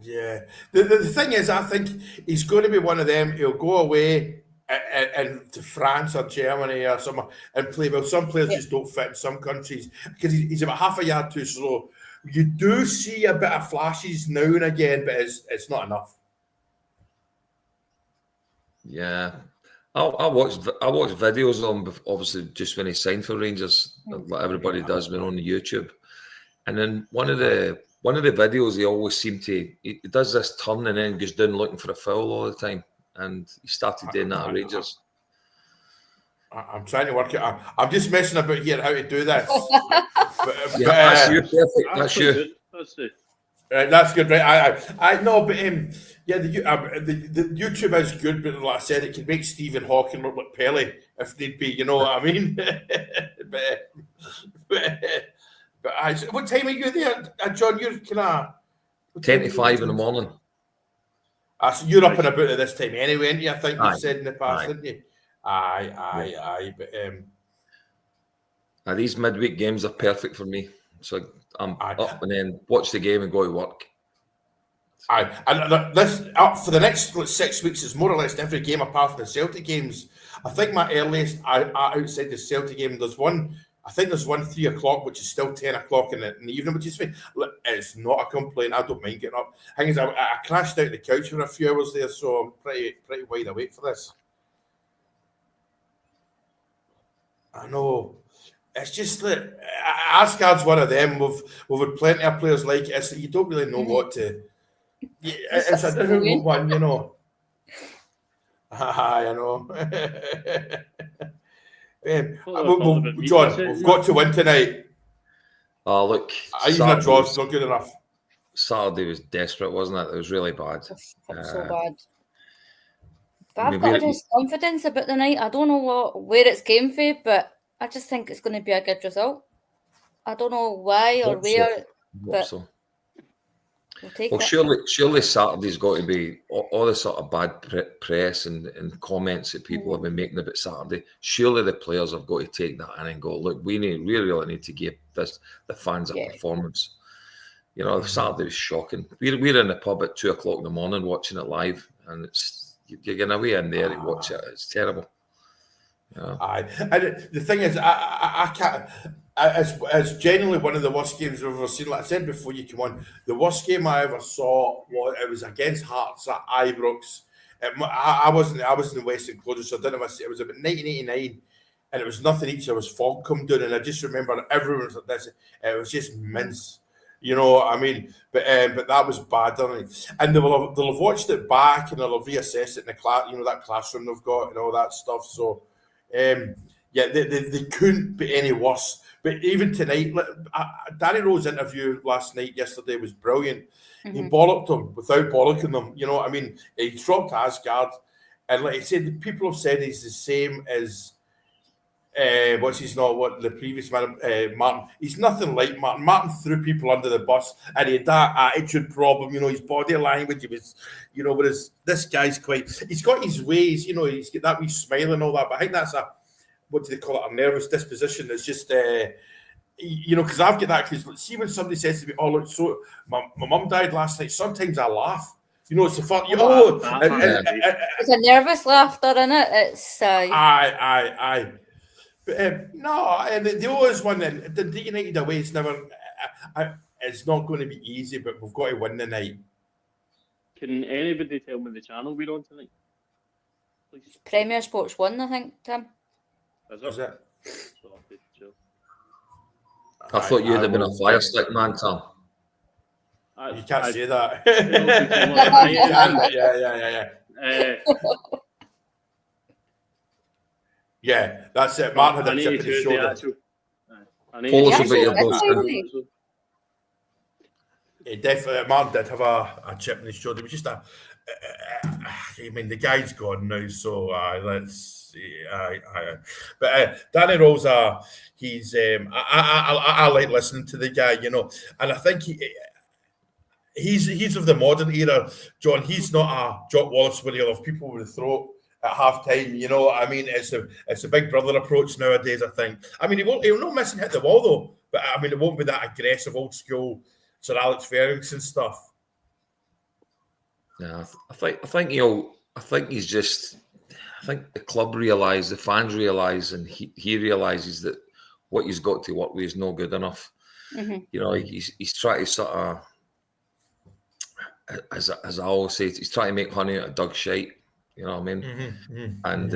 Yeah. The thing is, I think he's going to be one of them. He'll go away and to France or Germany or somewhere and play well. Some players just don't fit in some countries because he's about half a yard too slow. You do see a bit of flashes now and again, but it's not enough. Yeah, I watched videos of him, obviously just when he signed for Rangers, like everybody does when on YouTube. And then one of the videos, he always seemed to he does this turn and then goes down looking for a foul all the time. And he started doing that at Rangers. I'm trying to work it out. I'm just messing about here how to do this. That's you, perfect. That's you. That's good, right? I know, but the YouTube is good, but like I said, it can make Stephen Hawking look like Pele if need be. You know what I mean? but what time are you there, John? You're 10:05 in the morning. So you're up and about at this time anyway, aren't you? I think you've said in the past, didn't you? Aye. But These midweek games are perfect for me. So I'm Aye. up and then watch the game and go to work. Aye, and this up for the next 6 weeks is more or less every game apart from the Celtic games. I think my earliest outside the Celtic game, there's one. I think there's one 3 o'clock, which is still 10 o'clock in the evening, which is fine. Look, it's not a complaint. I don't mind getting up. Thing is, I crashed out the couch for a few hours there, so I'm pretty wide awake for this. I know. It's just that Asgard's one of them. We've had plenty of players like it. It's that you don't really know what to. Yeah, it's a difficult one, you know. I know. John, we've got to win tonight. Oh, look. Even a draw's not good enough. Saturday was desperate, wasn't it? It was really bad. So bad. But I've got this confidence about the night. I don't know where it's came from, but I just think it's going to be a good result. I don't know why or where, but we'll take it. Surely Saturday's got to be all the sort of bad press and comments that people have been making about Saturday. Surely the players have got to take that in and go, look, we really need to give the fans a performance. You know, Saturday was shocking. We're in the pub at 2 o'clock in the morning watching it live, and you're getting away in there to watch it. It's terrible. Yeah. Aye, and the thing is, I can't. It's genuinely one of the worst games I've ever seen. Like I said before you come on, the worst game I ever saw was against Hearts at Ibrox. I was in Western Clodagh, so I don't know if it was about 1989, and it was nothing each. There was fog come down, and I just remember everyone was like this. It was just mince. You know what I mean? But that was bad, and they'll have watched it back and they'll have reassessed it in the class, you know, that classroom they've got and all that stuff. So, they couldn't be any worse. But even tonight, Danny Rowe's interview yesterday was brilliant. Mm-hmm. He bollocked them without bollocking them. You know what I mean? He dropped Asgard, and like he said, people have said he's the same as. The previous man, Martin. He's nothing like Martin. Martin threw people under the bus, and he had that attitude problem. You know, his body language. He was, you know, whereas this guy's he's got his ways. You know, he's got that wee smile and all that. But I think that's what do they call it? A nervous disposition. It's just, you know, because I've got that. Because see, when somebody says to me, "Oh, look, so my mum died last night," sometimes I laugh. You know, it's the fun. It's a nervous laughter, isn't it? It's aye. But no, and the always won. And Dundee United away is never. It's not going to be easy, but we've got to win the night. Can anybody tell me the channel we're on tonight? Please. Premier Sports 1, I think, Tim. Is it? I thought you'd have been a fire stick man, Tom. You can't say that. Yeah. Yeah, that's it. Martin had a chip in his shoulder. Tell us about your boss. Definitely, Martin did have a chip in his shoulder. It was just I mean, the guy's gone now, so let's see. But Danny Rose, he's I like listening to the guy, you know, and I think he's of the modern era, John. He's not a Jock Wallace where he'll have people with a throat at half time, you know. I mean, it's a big brother approach nowadays, I think. I mean, he'll not miss and hit the wall though, but I mean, it won't be that aggressive old school Sir Alex Ferguson stuff. Yeah, I think he's just. I think the club realise, the fans realise, and he realises that what he's got to work with is no good enough. Mm-hmm. You know, he's trying to sort of, as I always say, he's trying to make honey out of dog shite. You know what I mean? Mm-hmm. And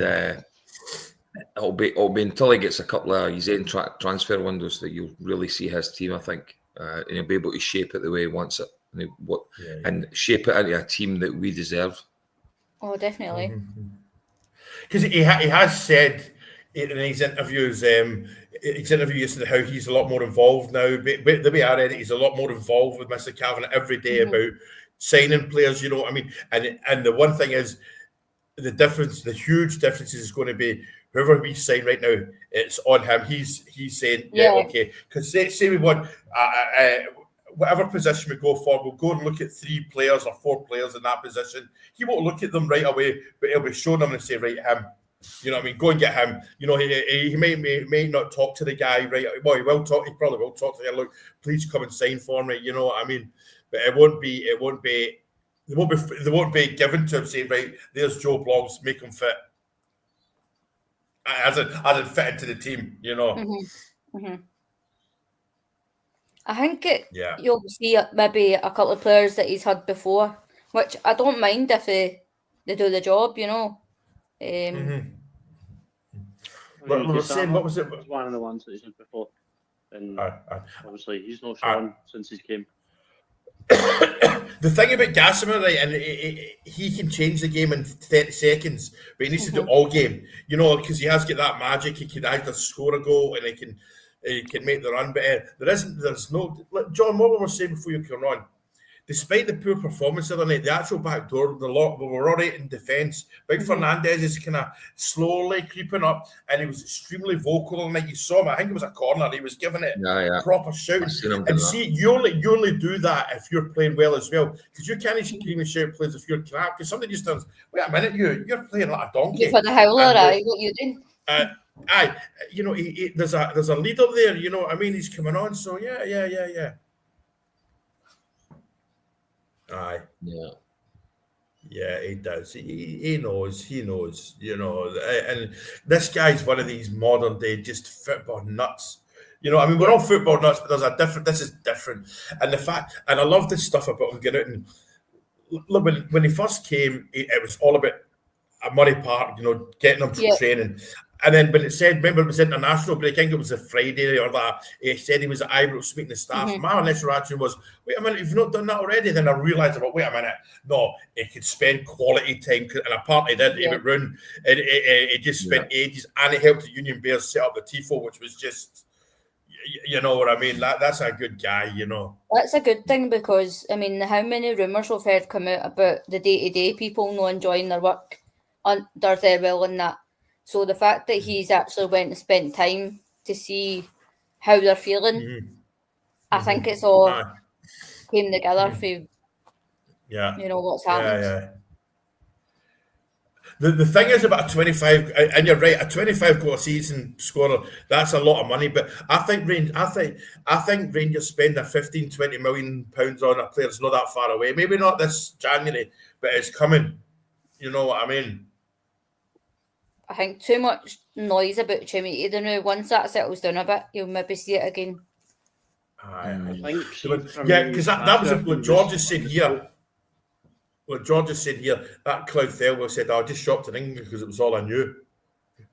it'll be until he gets a couple of his own transfer windows that you'll really see his team, I think, and he'll be able to shape it the way he wants it, and shape it into a team that we deserve. Oh, definitely. Because he has said in his interviews, his interview yesterday, how he's a lot more involved now. But the way I read it, he's a lot more involved with Mr. Kavanagh every day about signing players. You know what I mean? And the one thing is, the difference, the huge difference is going to be whoever we sign right now, it's on him. He's saying, okay. Because say we want whatever position we go for, we'll go and look at 3 players or 4 players in that position. He won't look at them right away, but he'll be showing them and say, right, him. You know what I mean? Go and get him. You know, he may not talk to the guy, right? Well, he will talk. He probably will talk to the guy. Look, please come and sign for me. You know what I mean? But they won't be given to him saying, right, there's Joe Bloggs, make him fit. As in fit into the team, you know. I think you'll see maybe a couple of players that he's had before, which I don't mind if they do the job, you know. But we were saying, what was it? It's one of the ones that he's had before. And obviously he's not shown since he came. The thing about Gossamer, right, and he can change the game in 30 seconds, but he needs to do all game, you know, because he has got that magic. He can either score a goal and he can make the run. But there's no, like John, what we were saying before you came on, despite the poor performance the other night, the actual back door, we were all right in defence. Big Fernandez is kind of slowly creeping up, and he was extremely vocal all night. You saw him, I think it was a corner, he was giving it proper shouting. And see, you only do that if you're playing well as well, because you can't scream and shout plays if you're crap, because somebody just turns, wait a minute, you're playing like a donkey. You're for the howler, what you doing? You know, there's a leader there, you know what I mean? He's coming on, so yeah. Aye. Yeah, he does. He knows, you know. And this guy's one of these modern day just football nuts. You know, I mean, we're all football nuts, but this is different. And I love this stuff about him getting out and look, when he first came, it was all about Murray Park, you know, getting him to training. And then when it said, remember it was international break, I think it was a Friday or that, he said he was at Ibrox meeting the staff. My initial reaction was, wait a minute, if you've not done that already, then I realised, wait a minute, no, he could spend quality time, and apparently he did, he would run, and he just spent ages, and he helped the Union Bears set up the TIFO, which was just, you know what I mean, that's a good guy, you know. That's a good thing, because, I mean, how many rumours we've heard come out about the day-to-day people not enjoying their work under their will and that. So the fact that he's actually went and spent time to see how they're feeling, I think it's all came together for you know what's happened. The thing is about a 25, and you're right, a 25 goal a season scorer, that's a lot of money. But I think Rangers spending £15-20 million on a player is not that far away. Maybe not this January, but it's coming. You know what I mean? I think too much noise about Chimmy. Now, once that settles down a bit, you'll maybe see it again. I think because that was what George has said here. What George has said here, that Cloud Thelwell said, I just shopped in England because it was all I knew.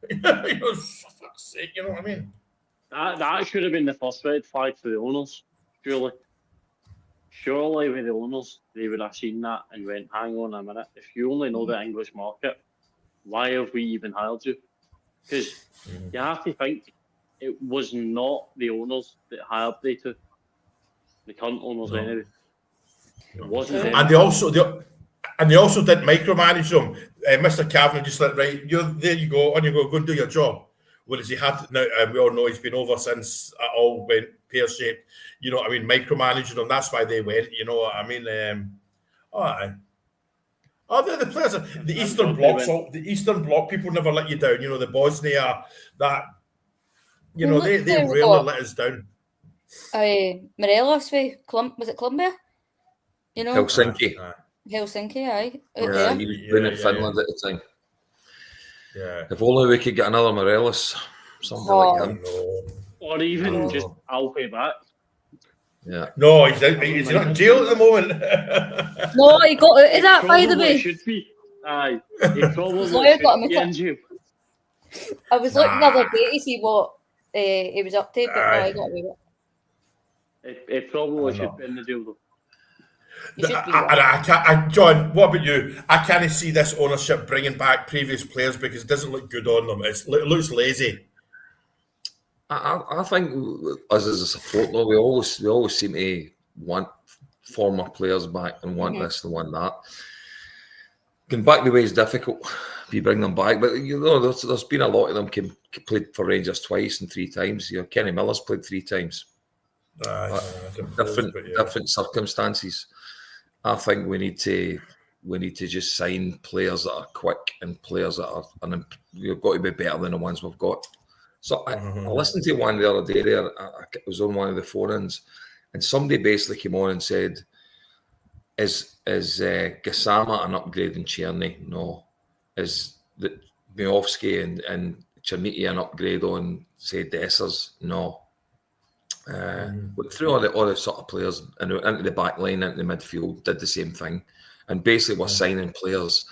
You know, for fuck's sake, you know what I mean? That should have been the first red flag for the owners, surely. Surely with the owners, they would have seen that and went, hang on a minute, if you only know the English market, why have we even hired you? Because you have to think it was not the owners that hired they two. The current owners anyway. It wasn't them. And they also didn't micromanage them. Mr. Kavanagh just like, right, there you go, on you go and do your job. Whereas he had now, we all know he's been over since it all went pear-shaped. You know what I mean? Micromanaging them. That's why they went. You know what I mean? The players, the Eastern Bloc. So the Eastern Bloc people never let you down. You know, the Bosnia, that. You know, they rarely let us down. Morelos, was it Colombia? You know, Helsinki, aye. He was playing in Finland at the time. Yeah. If only we could get another Morelos, something like him. Or even just I'll pay back. Yeah. No, he's not in jail at the moment. No, he got out of that, by the way. Should be. Aye. He probably should be in jail. I was looking the other day to see what he was up to, but no, he got away with it. It probably should be in the jail, though. John, what about you? I can't see this ownership bringing back previous players because it doesn't look good on them. It looks lazy. I think us as a support, though, we always seem to want former players back and want this and want that. Getting back the way is difficult if you bring them back, but you know there's been a lot of them played for Rangers twice and 3 times. You know, Kenny Miller's played 3 times. Different circumstances. I think we need to we need to just sign players that are quick and players that are, and you've got to be better than the ones we've got. So I listened to one the other day there. It was on one of the forums, and somebody basically came on and said, "Is Gassama an upgrade in Czerny? No. Is the Miovski and Cherniki an upgrade on, say, Dessers? No. But through all the sort of players into the back line, into the midfield, did the same thing, and basically we're signing players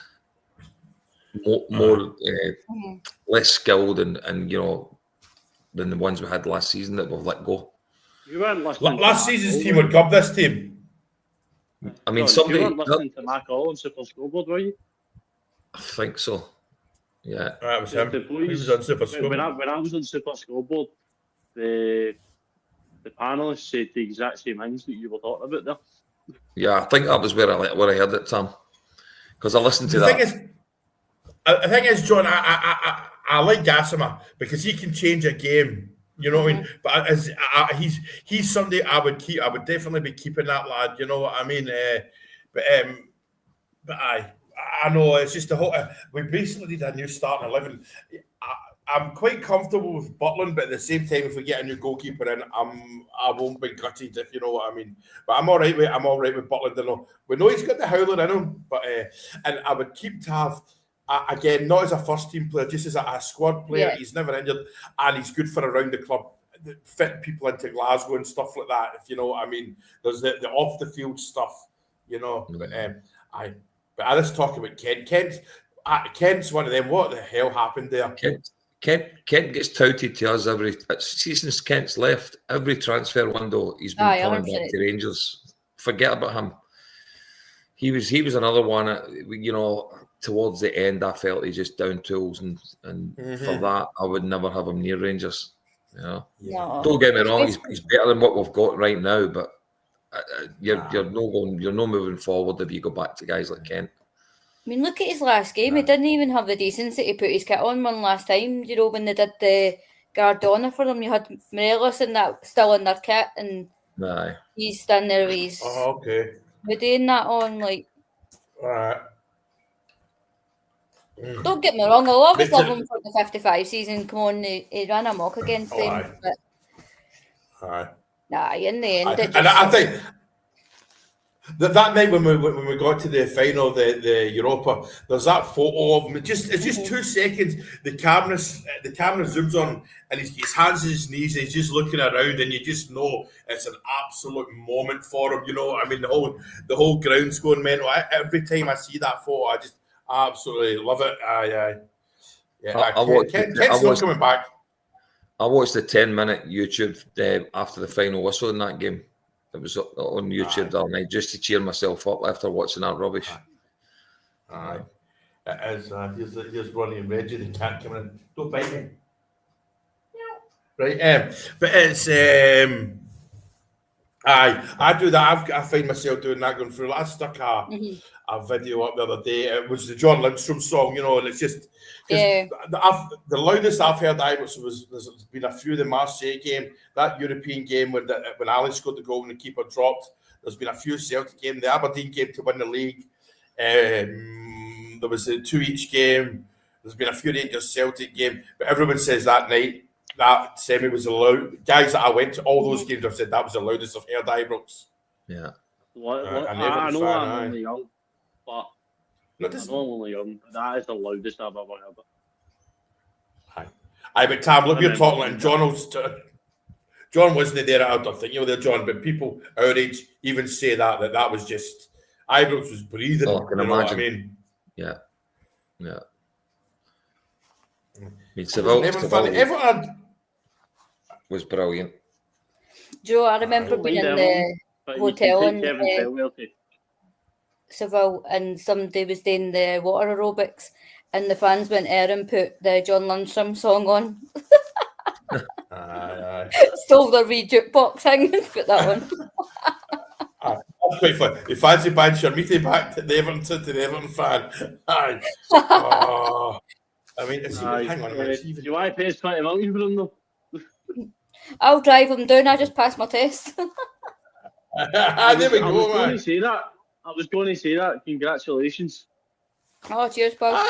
more less skilled and than the ones we had last season that we've let go. You weren't listening. Last season's team would gub this team. I mean, you weren't listening to Mac All on Super Scoreboard, were you? I think so. Yeah, That was him. The boys, He was on Super Scoreboard. when I was on Super Scoreboard, the panelists said the exact same things that you were talking about there. yeah. I think that was where I heard it, Tom, because I listened to that. The thing is, John, I like Gassama because he can change a game. You know what I mean? But he's somebody I would keep. I would definitely be keeping that lad. You know what I mean? But I know it's just the whole. We basically need a new starting 11. I'm quite comfortable with Butland, but at the same time, if we get a new goalkeeper in, I won't be gutted, if you know what I mean. But I'm all right with Butland. We know he's got the howler in him, but and I would keep to have. Again, not as a first team player, just as a squad player. Yeah. He's never injured, and he's good for around the club, fitting people into Glasgow and stuff like that. If you know what I mean, there's the off the field stuff, you know. But let's talk about Kent. Kent's one of them. What the hell happened there? Kent gets touted to us since Kent's left. Every transfer window, he's been coming back to Rangers. Forget about him. He was another one. Towards the end, I felt he just down tools, and for that, I would never have him near Rangers. No. Don't get me wrong, he's better than what we've got right now, but you're not moving forward if you go back to guys like Kent. I mean, look at his last game. He didn't even have the decency to put his kit on one last time. You know, when they did the Gardona for him, you had Morelos and that still in their kit, and he's standing there with his hoodie and that on, like. Don't get me wrong, I'll always love him for the 55 season. Come on, he ran amok against them. But in the end, and I think that night when we got to the final, the Europa, there's that photo of him. It's just 2 seconds. The camera zooms on, and his hands on his knees, and he's just looking around, and you just know it's an absolute moment for him. You know, I mean, the whole ground's going mental. Every time I see that photo, I just absolutely love it. Kent's not coming back. I watched the 10-minute YouTube after the final whistle in that game. It was on YouTube the other night just to cheer myself up after watching that rubbish. It is. Here's Ronnie and Reggie. The cat coming in. Don't bite me. Right. But it's I do that. I find myself doing that going through. I stuck a video up the other day. It was the John Lindstrom song, you know, and it's just the loudest I've heard Ibrox was there's been a few. The Marseille game, that European game when Ali scored the goal and the keeper dropped. There's been a few Celtic games. The Aberdeen game to win the league. There was a 2 each game. There's been a few Rangers Celtic game, but everyone says that night that semi was the loud. Guys that I went to all those games have said that was the loudest I've heard Ibrox. Yeah. I know I'm only young, but I'm only young. But that is the loudest I've ever heard. Aye, but Tam, look, you're talking, and John wasn't there. I don't think you were there, John. But people our age even say that was just Ibrox was breathing. Oh, I can imagine. What I mean? Yeah. I mean, Seville was brilliant. Joe, I remember being in the hotel in Seville, and somebody was doing the water aerobics, and the fans went there and put the John Lundstrom song on. Stole the wee jukebox thing and put that on. That's quite fun. You fancy buying Sharmiti back to the Everton fan? Aye. I mean, hang on a minute. Do you want to pay us 20 million for them though? I'll drive them down. I just passed my test. There we go, man. Say that. I was going to say that. Congratulations. Oh, cheers, Paul.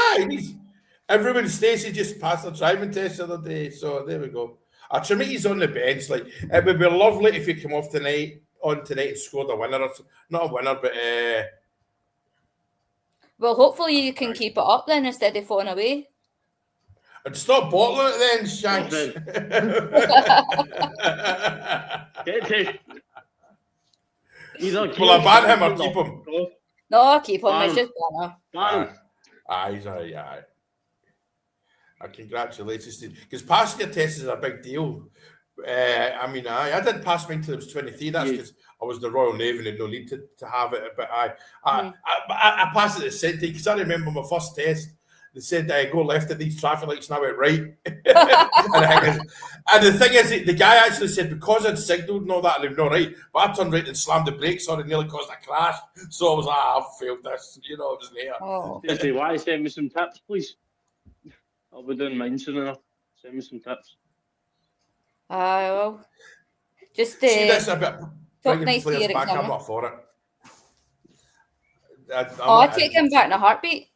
Everyone, Stacey just passed her driving test the other day, so there we go. Trinity's on the bench. Like, it would be lovely if he came off tonight and scored a winner. Not a winner, but Well, hopefully you can keep it up then instead of falling away. and stop bottling it then, Shanks. Will I ban him or keep him? No, keep him. It's just banner. He's all right. Congratulations, because passing your test is a big deal. I did pass mine till I was 23. That's because I was in the Royal Navy and had no need to have it. But I passed it at Sydney because I remember my first test. They said I go left at these traffic lights and I went right. and the thing is, the guy actually said because I'd signalled and all that, I'd no right. But I turned right and slammed the brakes on and nearly caused a crash. So I was like, I've failed this. I was there. Oh. Why send me some tips, please? I'll be doing mine soon enough. Send me some tips. Well, just see this a bit. Talk nice to Eric. I'm not for it. I'd take him back in a heartbeat.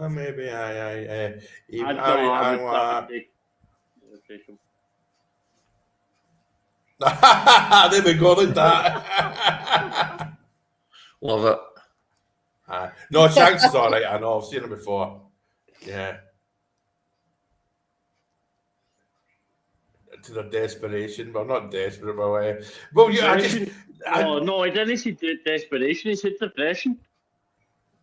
Maybe There we go, like that. Love it. No, Shanks is all right. I know. I've seen him before. Yeah. To the desperation, but not desperate, but well, yeah. No, I didn't say desperation. He said depression.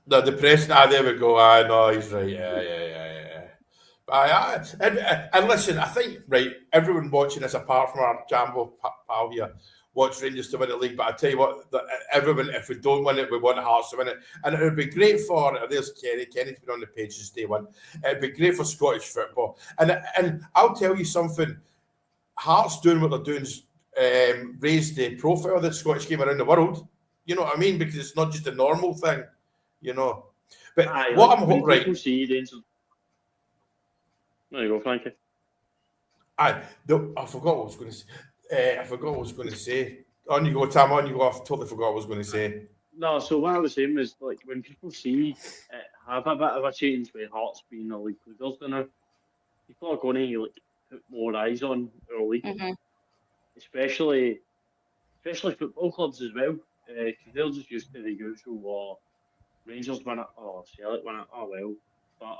The depression. There we go. No, he's right. Yeah. And listen, I think everyone watching this, apart from our Jambo pal here, wants Rangers to win the league. But I tell you what, everyone, if we don't win it, we want Hearts to win it, and it would be great for. There's Kenny. Kenny's been on the page since day one. It'd be great for Scottish football, and I'll tell you something. Hearts doing what they're doing is raise the profile of the Scottish game around the world. You know what I mean? Because it's not just a normal thing. But what I'm hoping, right? There you go, Franky. I forgot what I was going to say. On you go, Tam. On you go. I totally forgot what I was going to say. No, so what I was saying was, like, when people see it have a bit of a change with Hearts being the league leaders, people are going to put more eyes on our league, especially football clubs as well. Because they're just used to the usual. Rangers win it, Celtic win it, well. But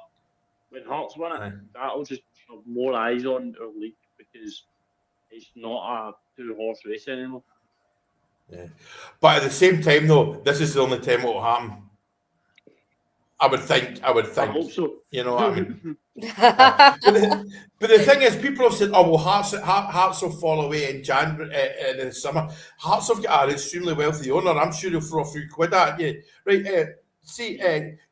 when Hearts win it, that'll just have more eyes on our league because it's not a two-horse race anymore. Yeah. But at the same time, though, this is the only time it will happen. I would think. I hope so. You know what I mean? but the thing is, people have said, Hearts will fall away in January, in the summer. Hearts have got an extremely wealthy owner. I'm sure he'll throw a few quid at you. Right, see,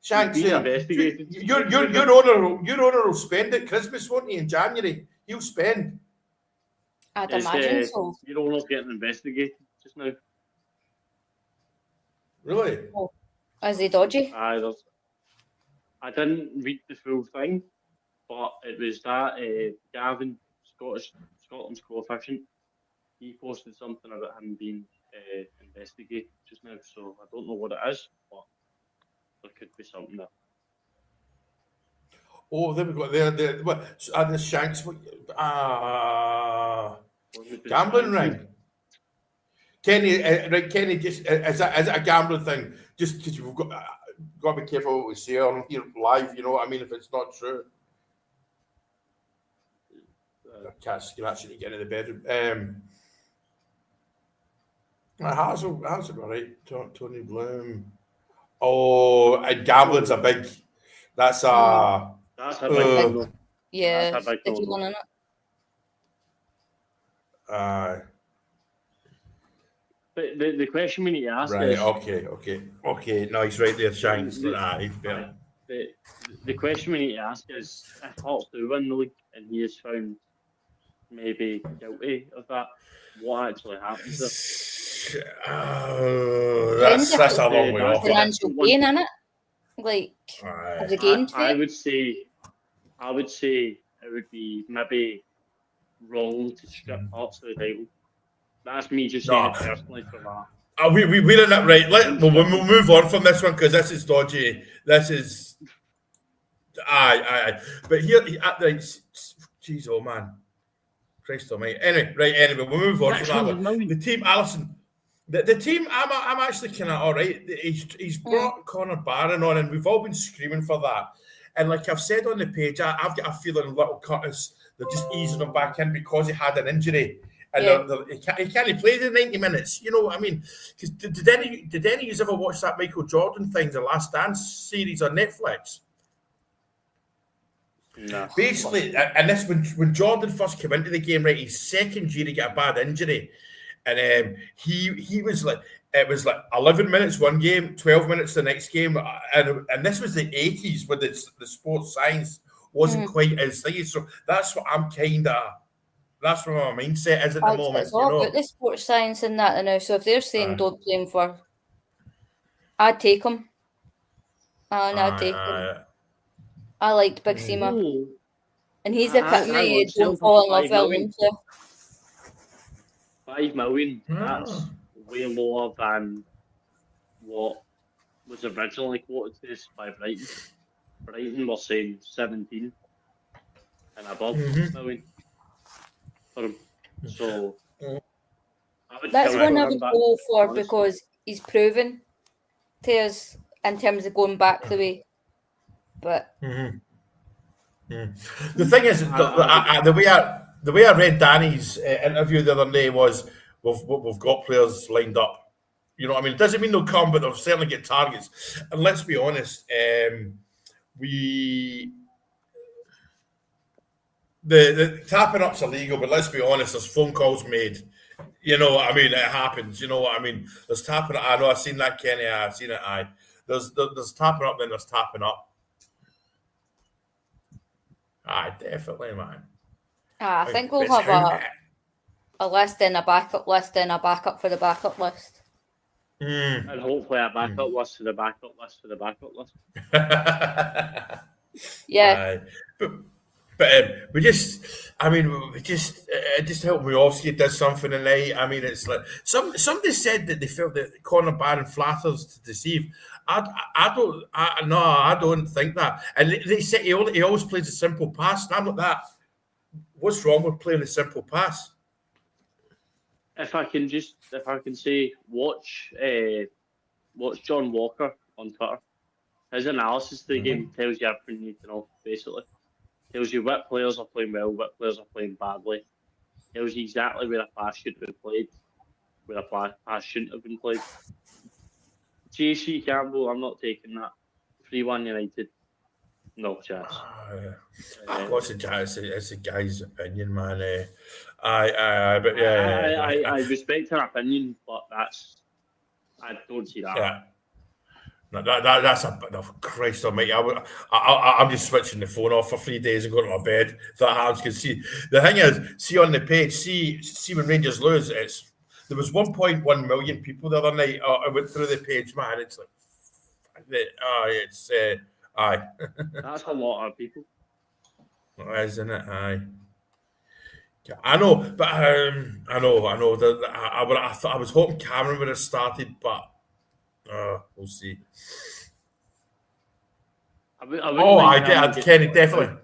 Shanks there. Your owner will spend at Christmas, won't he, in January? He'll spend. I'd imagine so. Your owner's getting investigated just now. Really? Oh, is he dodgy? I didn't read the full thing, but it was that Gavin, Scotland's coefficient, he posted something about him being investigated just now, so I don't know what it is, but there could be something there. Oh, there we go. There. The Shanks. Gambling ring. Kenny, Kenny, just is it a gambling thing? Just because you've got to be careful what we say on here live. You know what I mean? If it's not true, cat's scratching to get in the bedroom. How's it all right? Tony Bloom. Oh, and gambling's a big. That's a big one. Yeah, that's a big one, isn't it? But the question we need to ask is... Right, okay. No, he's right there, Shanks. The question we need to ask is, if Hearts do win the league and he is found maybe guilty of that, what actually happens there? That's a long way off. Financial gain, isn't it? Like, the gain I would say it would be maybe wrong to strip Hearts of the title. That's me just saying it personally for that. We're in it, right? We'll move on from this one because this is dodgy. This is aye. But here, right, jeez, oh man, Christ Almighty. Anyway, we'll move on from that one. The team, Alison. The team, I'm actually kind of all right. He's brought Conor Barron on, and we've all been screaming for that. And like I've said on the page, I've got a feeling little Curtis, they're just easing him back in because he had an injury. And he can't play the 90 minutes. You know what I mean? Because did any of you ever watch that Michael Jordan thing, the Last Dance series on Netflix? No. Basically, and this when Jordan first came into the game, right, his second year he got a bad injury, and he was like, it was like 11 minutes one game, 12 minutes the next game, and this was the 80s when the sports science wasn't quite as thing. So that's what I'm kind of. That's where my mindset is at the moment. It's all about the sports science and that now. So if they're saying don't play him for, I'd take him. I'd take him. I liked Big Seamer. And he's the epitome of don't fall in love with a lone player. 5 million, that's way lower than what was originally quoted to us by Brighton. Brighton was saying 17 and above million. For him. So that's one I would go for because he's proven to us in terms of going back the way. But the thing is, the way I read Danny's interview the other day was we've got players lined up. You know what I mean? It doesn't mean they'll come, but they'll certainly get targets. And let's be honest, The tapping up's illegal, but let's be honest, there's phone calls made. You know what I mean? It happens. You know what I mean? There's tapping up. I know I've seen that, Kenny. I've seen it. There's tapping up, then there's tapping up. Definitely, man. I think we'll have a list and a backup list and a backup for the backup list. And hopefully a backup list to the backup list to the backup list. Yeah. But it just helped Miovski did something tonight. I mean, it's like somebody said that they felt that Conor Barron flatters to deceive. I don't think that. And they say he always plays a simple pass. And I'm like that. What's wrong with playing a simple pass? If I can say, watch John Walker on Twitter. His analysis of the game tells you everything you need to know, basically. Tells you what players are playing well, what players are playing badly. Tells you exactly where a pass should have been played, where a pass shouldn't have been played. JC Campbell, I'm not taking that. 3-1 United. No chance. What's the chance? It's a guy's opinion, man. But yeah. I respect her opinion, but I don't see that. Yeah. No, that's a bit of Christ Almighty. I'm just switching the phone off for 3 days and going to my bed. If that happens, because see, the thing is, see on the page, see when Rangers lose, there was 1.1 million people the other night. I went through the page, man. It's like, aye. That's a lot of people, isn't it? Aye. I know, but I know. I was hoping Cameron would have started, but. We'll see. Kenny, definitely.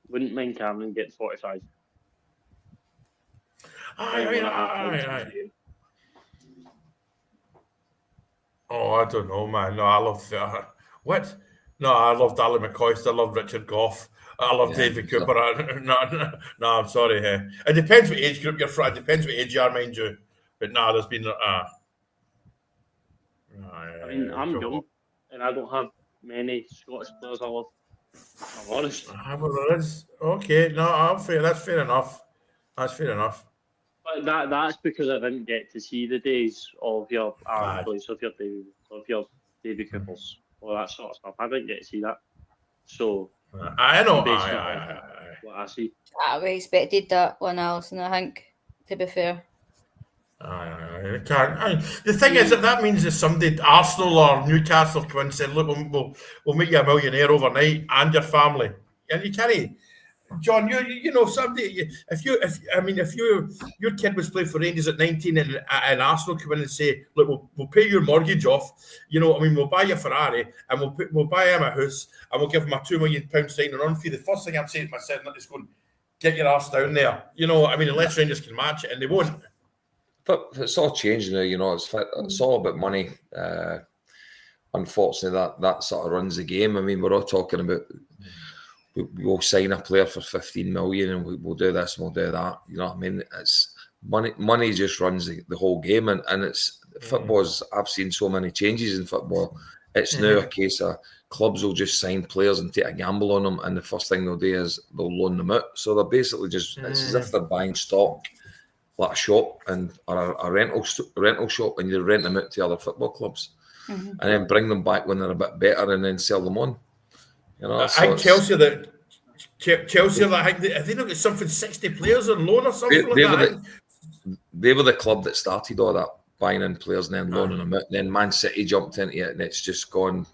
Wouldn't mind Cameron getting 45. Aye. Oh, I don't know, man. No, I love what? No, I love Darley McCoist. I love Richard Goff. I love David Cooper. No, I'm sorry. It depends what age group you're from. It depends what age you are, mind you. But no, there's been. I mean, I'm young, and I don't have many Scottish players I love. I'm honest. Well, there is. Okay, no, I'm fair. That's fair enough. But that's because I didn't get to see the days of your Aaron Boyce, of your David Coopers, all that sort of stuff. I didn't get to see that. So I know. What I see. We expected that one, Alison, I think, to be fair. I can't. The thing is that means that somebody, Arsenal or Newcastle, come in and said, "Look, we'll make you a millionaire overnight and your family." And you can't. John, you know somebody. If your kid was playing for Rangers at 19 and Arsenal come in and say, look, we'll pay your mortgage off. You know, I mean, we'll buy you a Ferrari and we'll buy him a house and we'll give him a £2 million signing on fee. The first thing I'm saying to myself is going, get your ass down there. You know, I mean, unless Rangers can match it, and they won't. But it's all changing now. You know, it's all about money. Unfortunately, that sort of runs the game. I mean, we're all talking about. We'll sign a player for 15 million and we'll do this and we'll do that. You know what I mean? It's money. Money just runs the whole game, and it's football's. I've seen so many changes in football. It's now a case of clubs will just sign players and take a gamble on them, and the first thing they'll do is they'll loan them out. So they're basically just it's as if they're buying stock, like a shop or a rental shop, and you rent them out to other football clubs, and then bring them back when they're a bit better, and then sell them on. You know, I think Chelsea I think they don't get something 60 players on loan or something they were the club that started all that, buying in players and then loaning them out. And then Man City jumped into it, and it's just gone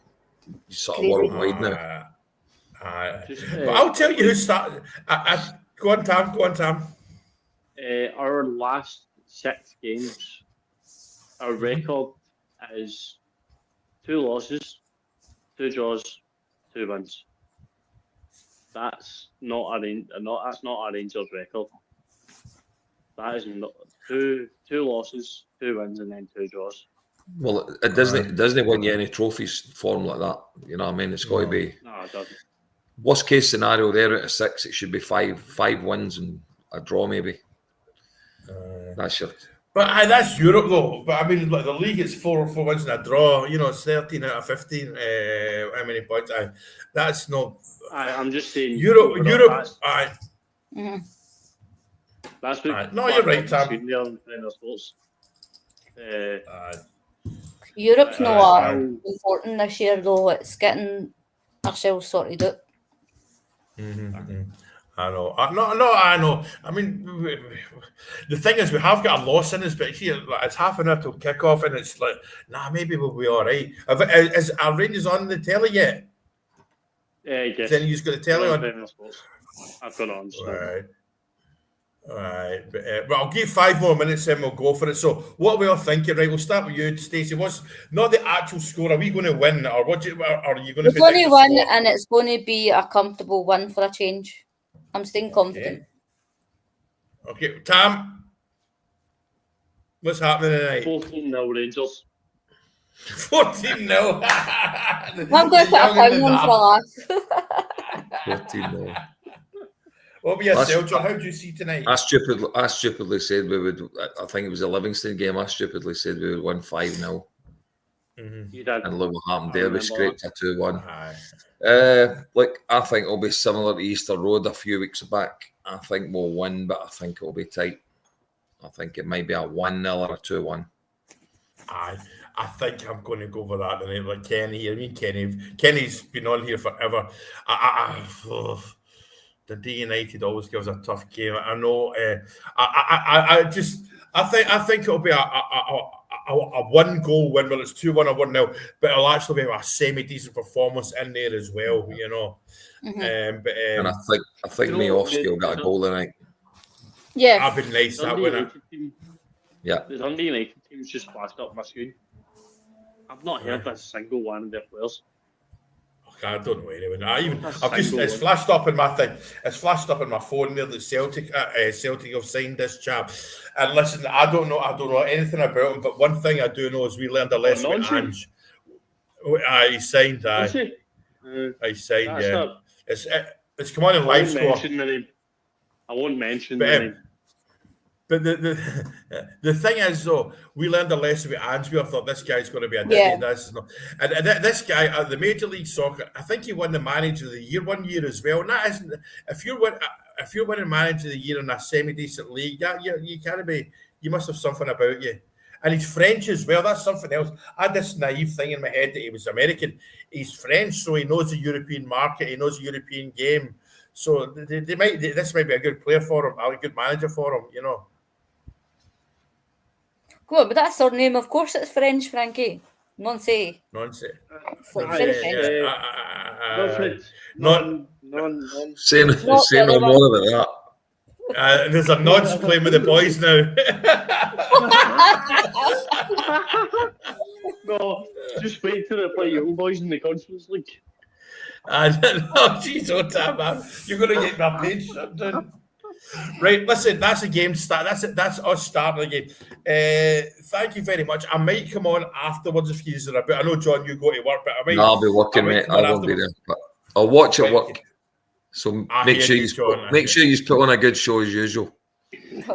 sort of worldwide now. But I'll tell you who started. Go on, Tam. Our last 6 games, our record is 2 losses, 2 draws, 2 wins. That's not a Rangers record. That is not two losses, 2 wins, and then 2 draws. Well, it doesn't win you any trophies form like that. You know what I mean? It's got to be. No, it doesn't. Worst case scenario, there out of 6, it should be 5 wins and a draw maybe. That's your. But that's Europe though. But I mean, like the league, it's 4 wins and a draw. You know, it's 13 out of 15. How many points? That's not. I'm just saying. Europe. That's what. No, you're right, Tam. Europe's not important this year though. It's getting ourselves sorted out. I know. I know. I mean, the thing is, we have got a loss in us, but here it's half an hour till kick-off, and it's like, maybe we'll be all right. Is our Rangers on the telly yet? Yes. Then you've got the telly on. I've got it on. All right. But I'll give 5 more minutes and we'll go for it. So, what are we all thinking? Right, we'll start with you, Stacey. What's not the actual score? Are we going to win, or are you going to? We're going to win, and it's going to be a comfortable win for a change. I'm staying confident. Okay, Tam, what's happening tonight? 14-0 Rangers. 14-0. I'm going to put a pound on for a laugh. 14-0. What were yourself, John? How do you see tonight? I stupidly said we would. I think it was a Livingston game. I stupidly said we would win 5-0. You did. And look what happened there. We scraped a 2-1. I think it'll be similar to Easter Road a few weeks back. I think we'll win, but I think it'll be tight. I think it might be a 1-0 or a 2-1. I think I'm going to go for that tonight. Like Kenny's been on here forever. Dundee Utd always gives a tough game. I know. I think it'll be a 1-goal win, whether it's 2-1 or 1-0, but it'll actually be a semi-decent performance in there as well, you know. And I think Miofsky will get a goal tonight. Yeah, that'd be nice. That winner. Yeah, the Dundee United team's just flashed up my screen. I've not heard a single one of their players. I don't know anyway. It's flashed up in my thing. It's flashed up in my phone there that Celtic have signed this chap. And listen, I don't know anything about him, but one thing I do know is we learned a lesson with Ange. He signed. He signed. Yeah. It's come on in live score. I won't mention the name. But the thing is, though, we learned a lesson with Ange. I thought this guy's going to be a ditty. And this guy at the Major League Soccer, I think he won the Manager of the Year one year as well. And that isn't, if you're winning Manager of the Year in a semi-decent league, you can't be. You must have something about you. And he's French as well. That's something else. I had this naive thing in my head that he was American. He's French, so he knows the European market. He knows the European game. So this might be a good player for him, a good manager for him, you know. Good, but that's our name. Of course it's French, Franky. Nonsense. Not None. Say no really more about that. There's a nods playing with the boys now. No, just wait till they play young boys in the Conference League. No, geez, oh damn, man. You're going to get my page shut down. Right, listen, that's a game start. That's us starting the game. Thank you very much. I might come on afterwards if you're a bit. I know, John, you go to work, but I might. No, I'll be working, mate. I won't be there. But I'll watch at work. So make sure you put on a good show as usual.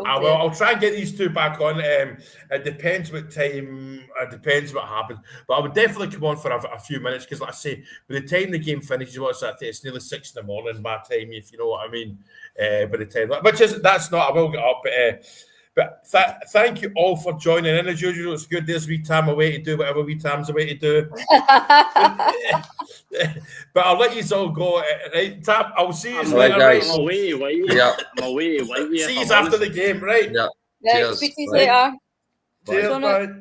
I'll try and get these two back on. It depends what time. It depends what happens. But I would definitely come on for a few minutes because, like I say, by the time the game finishes, what's that? It's nearly 6 in the morning my time, if you know what I mean. By the time, that's not. I will get up. But thank you all for joining in as usual. It's good. There's wee Tam away to do whatever wee Tam's away to do. But I'll let you all go. Right, Tam, I'll see you later. Guys. I'm away, Yeah. I'm away. See you after the game, right? Yeah. Yeah, Cheers. speak to you Bye. later. Cheers, bye.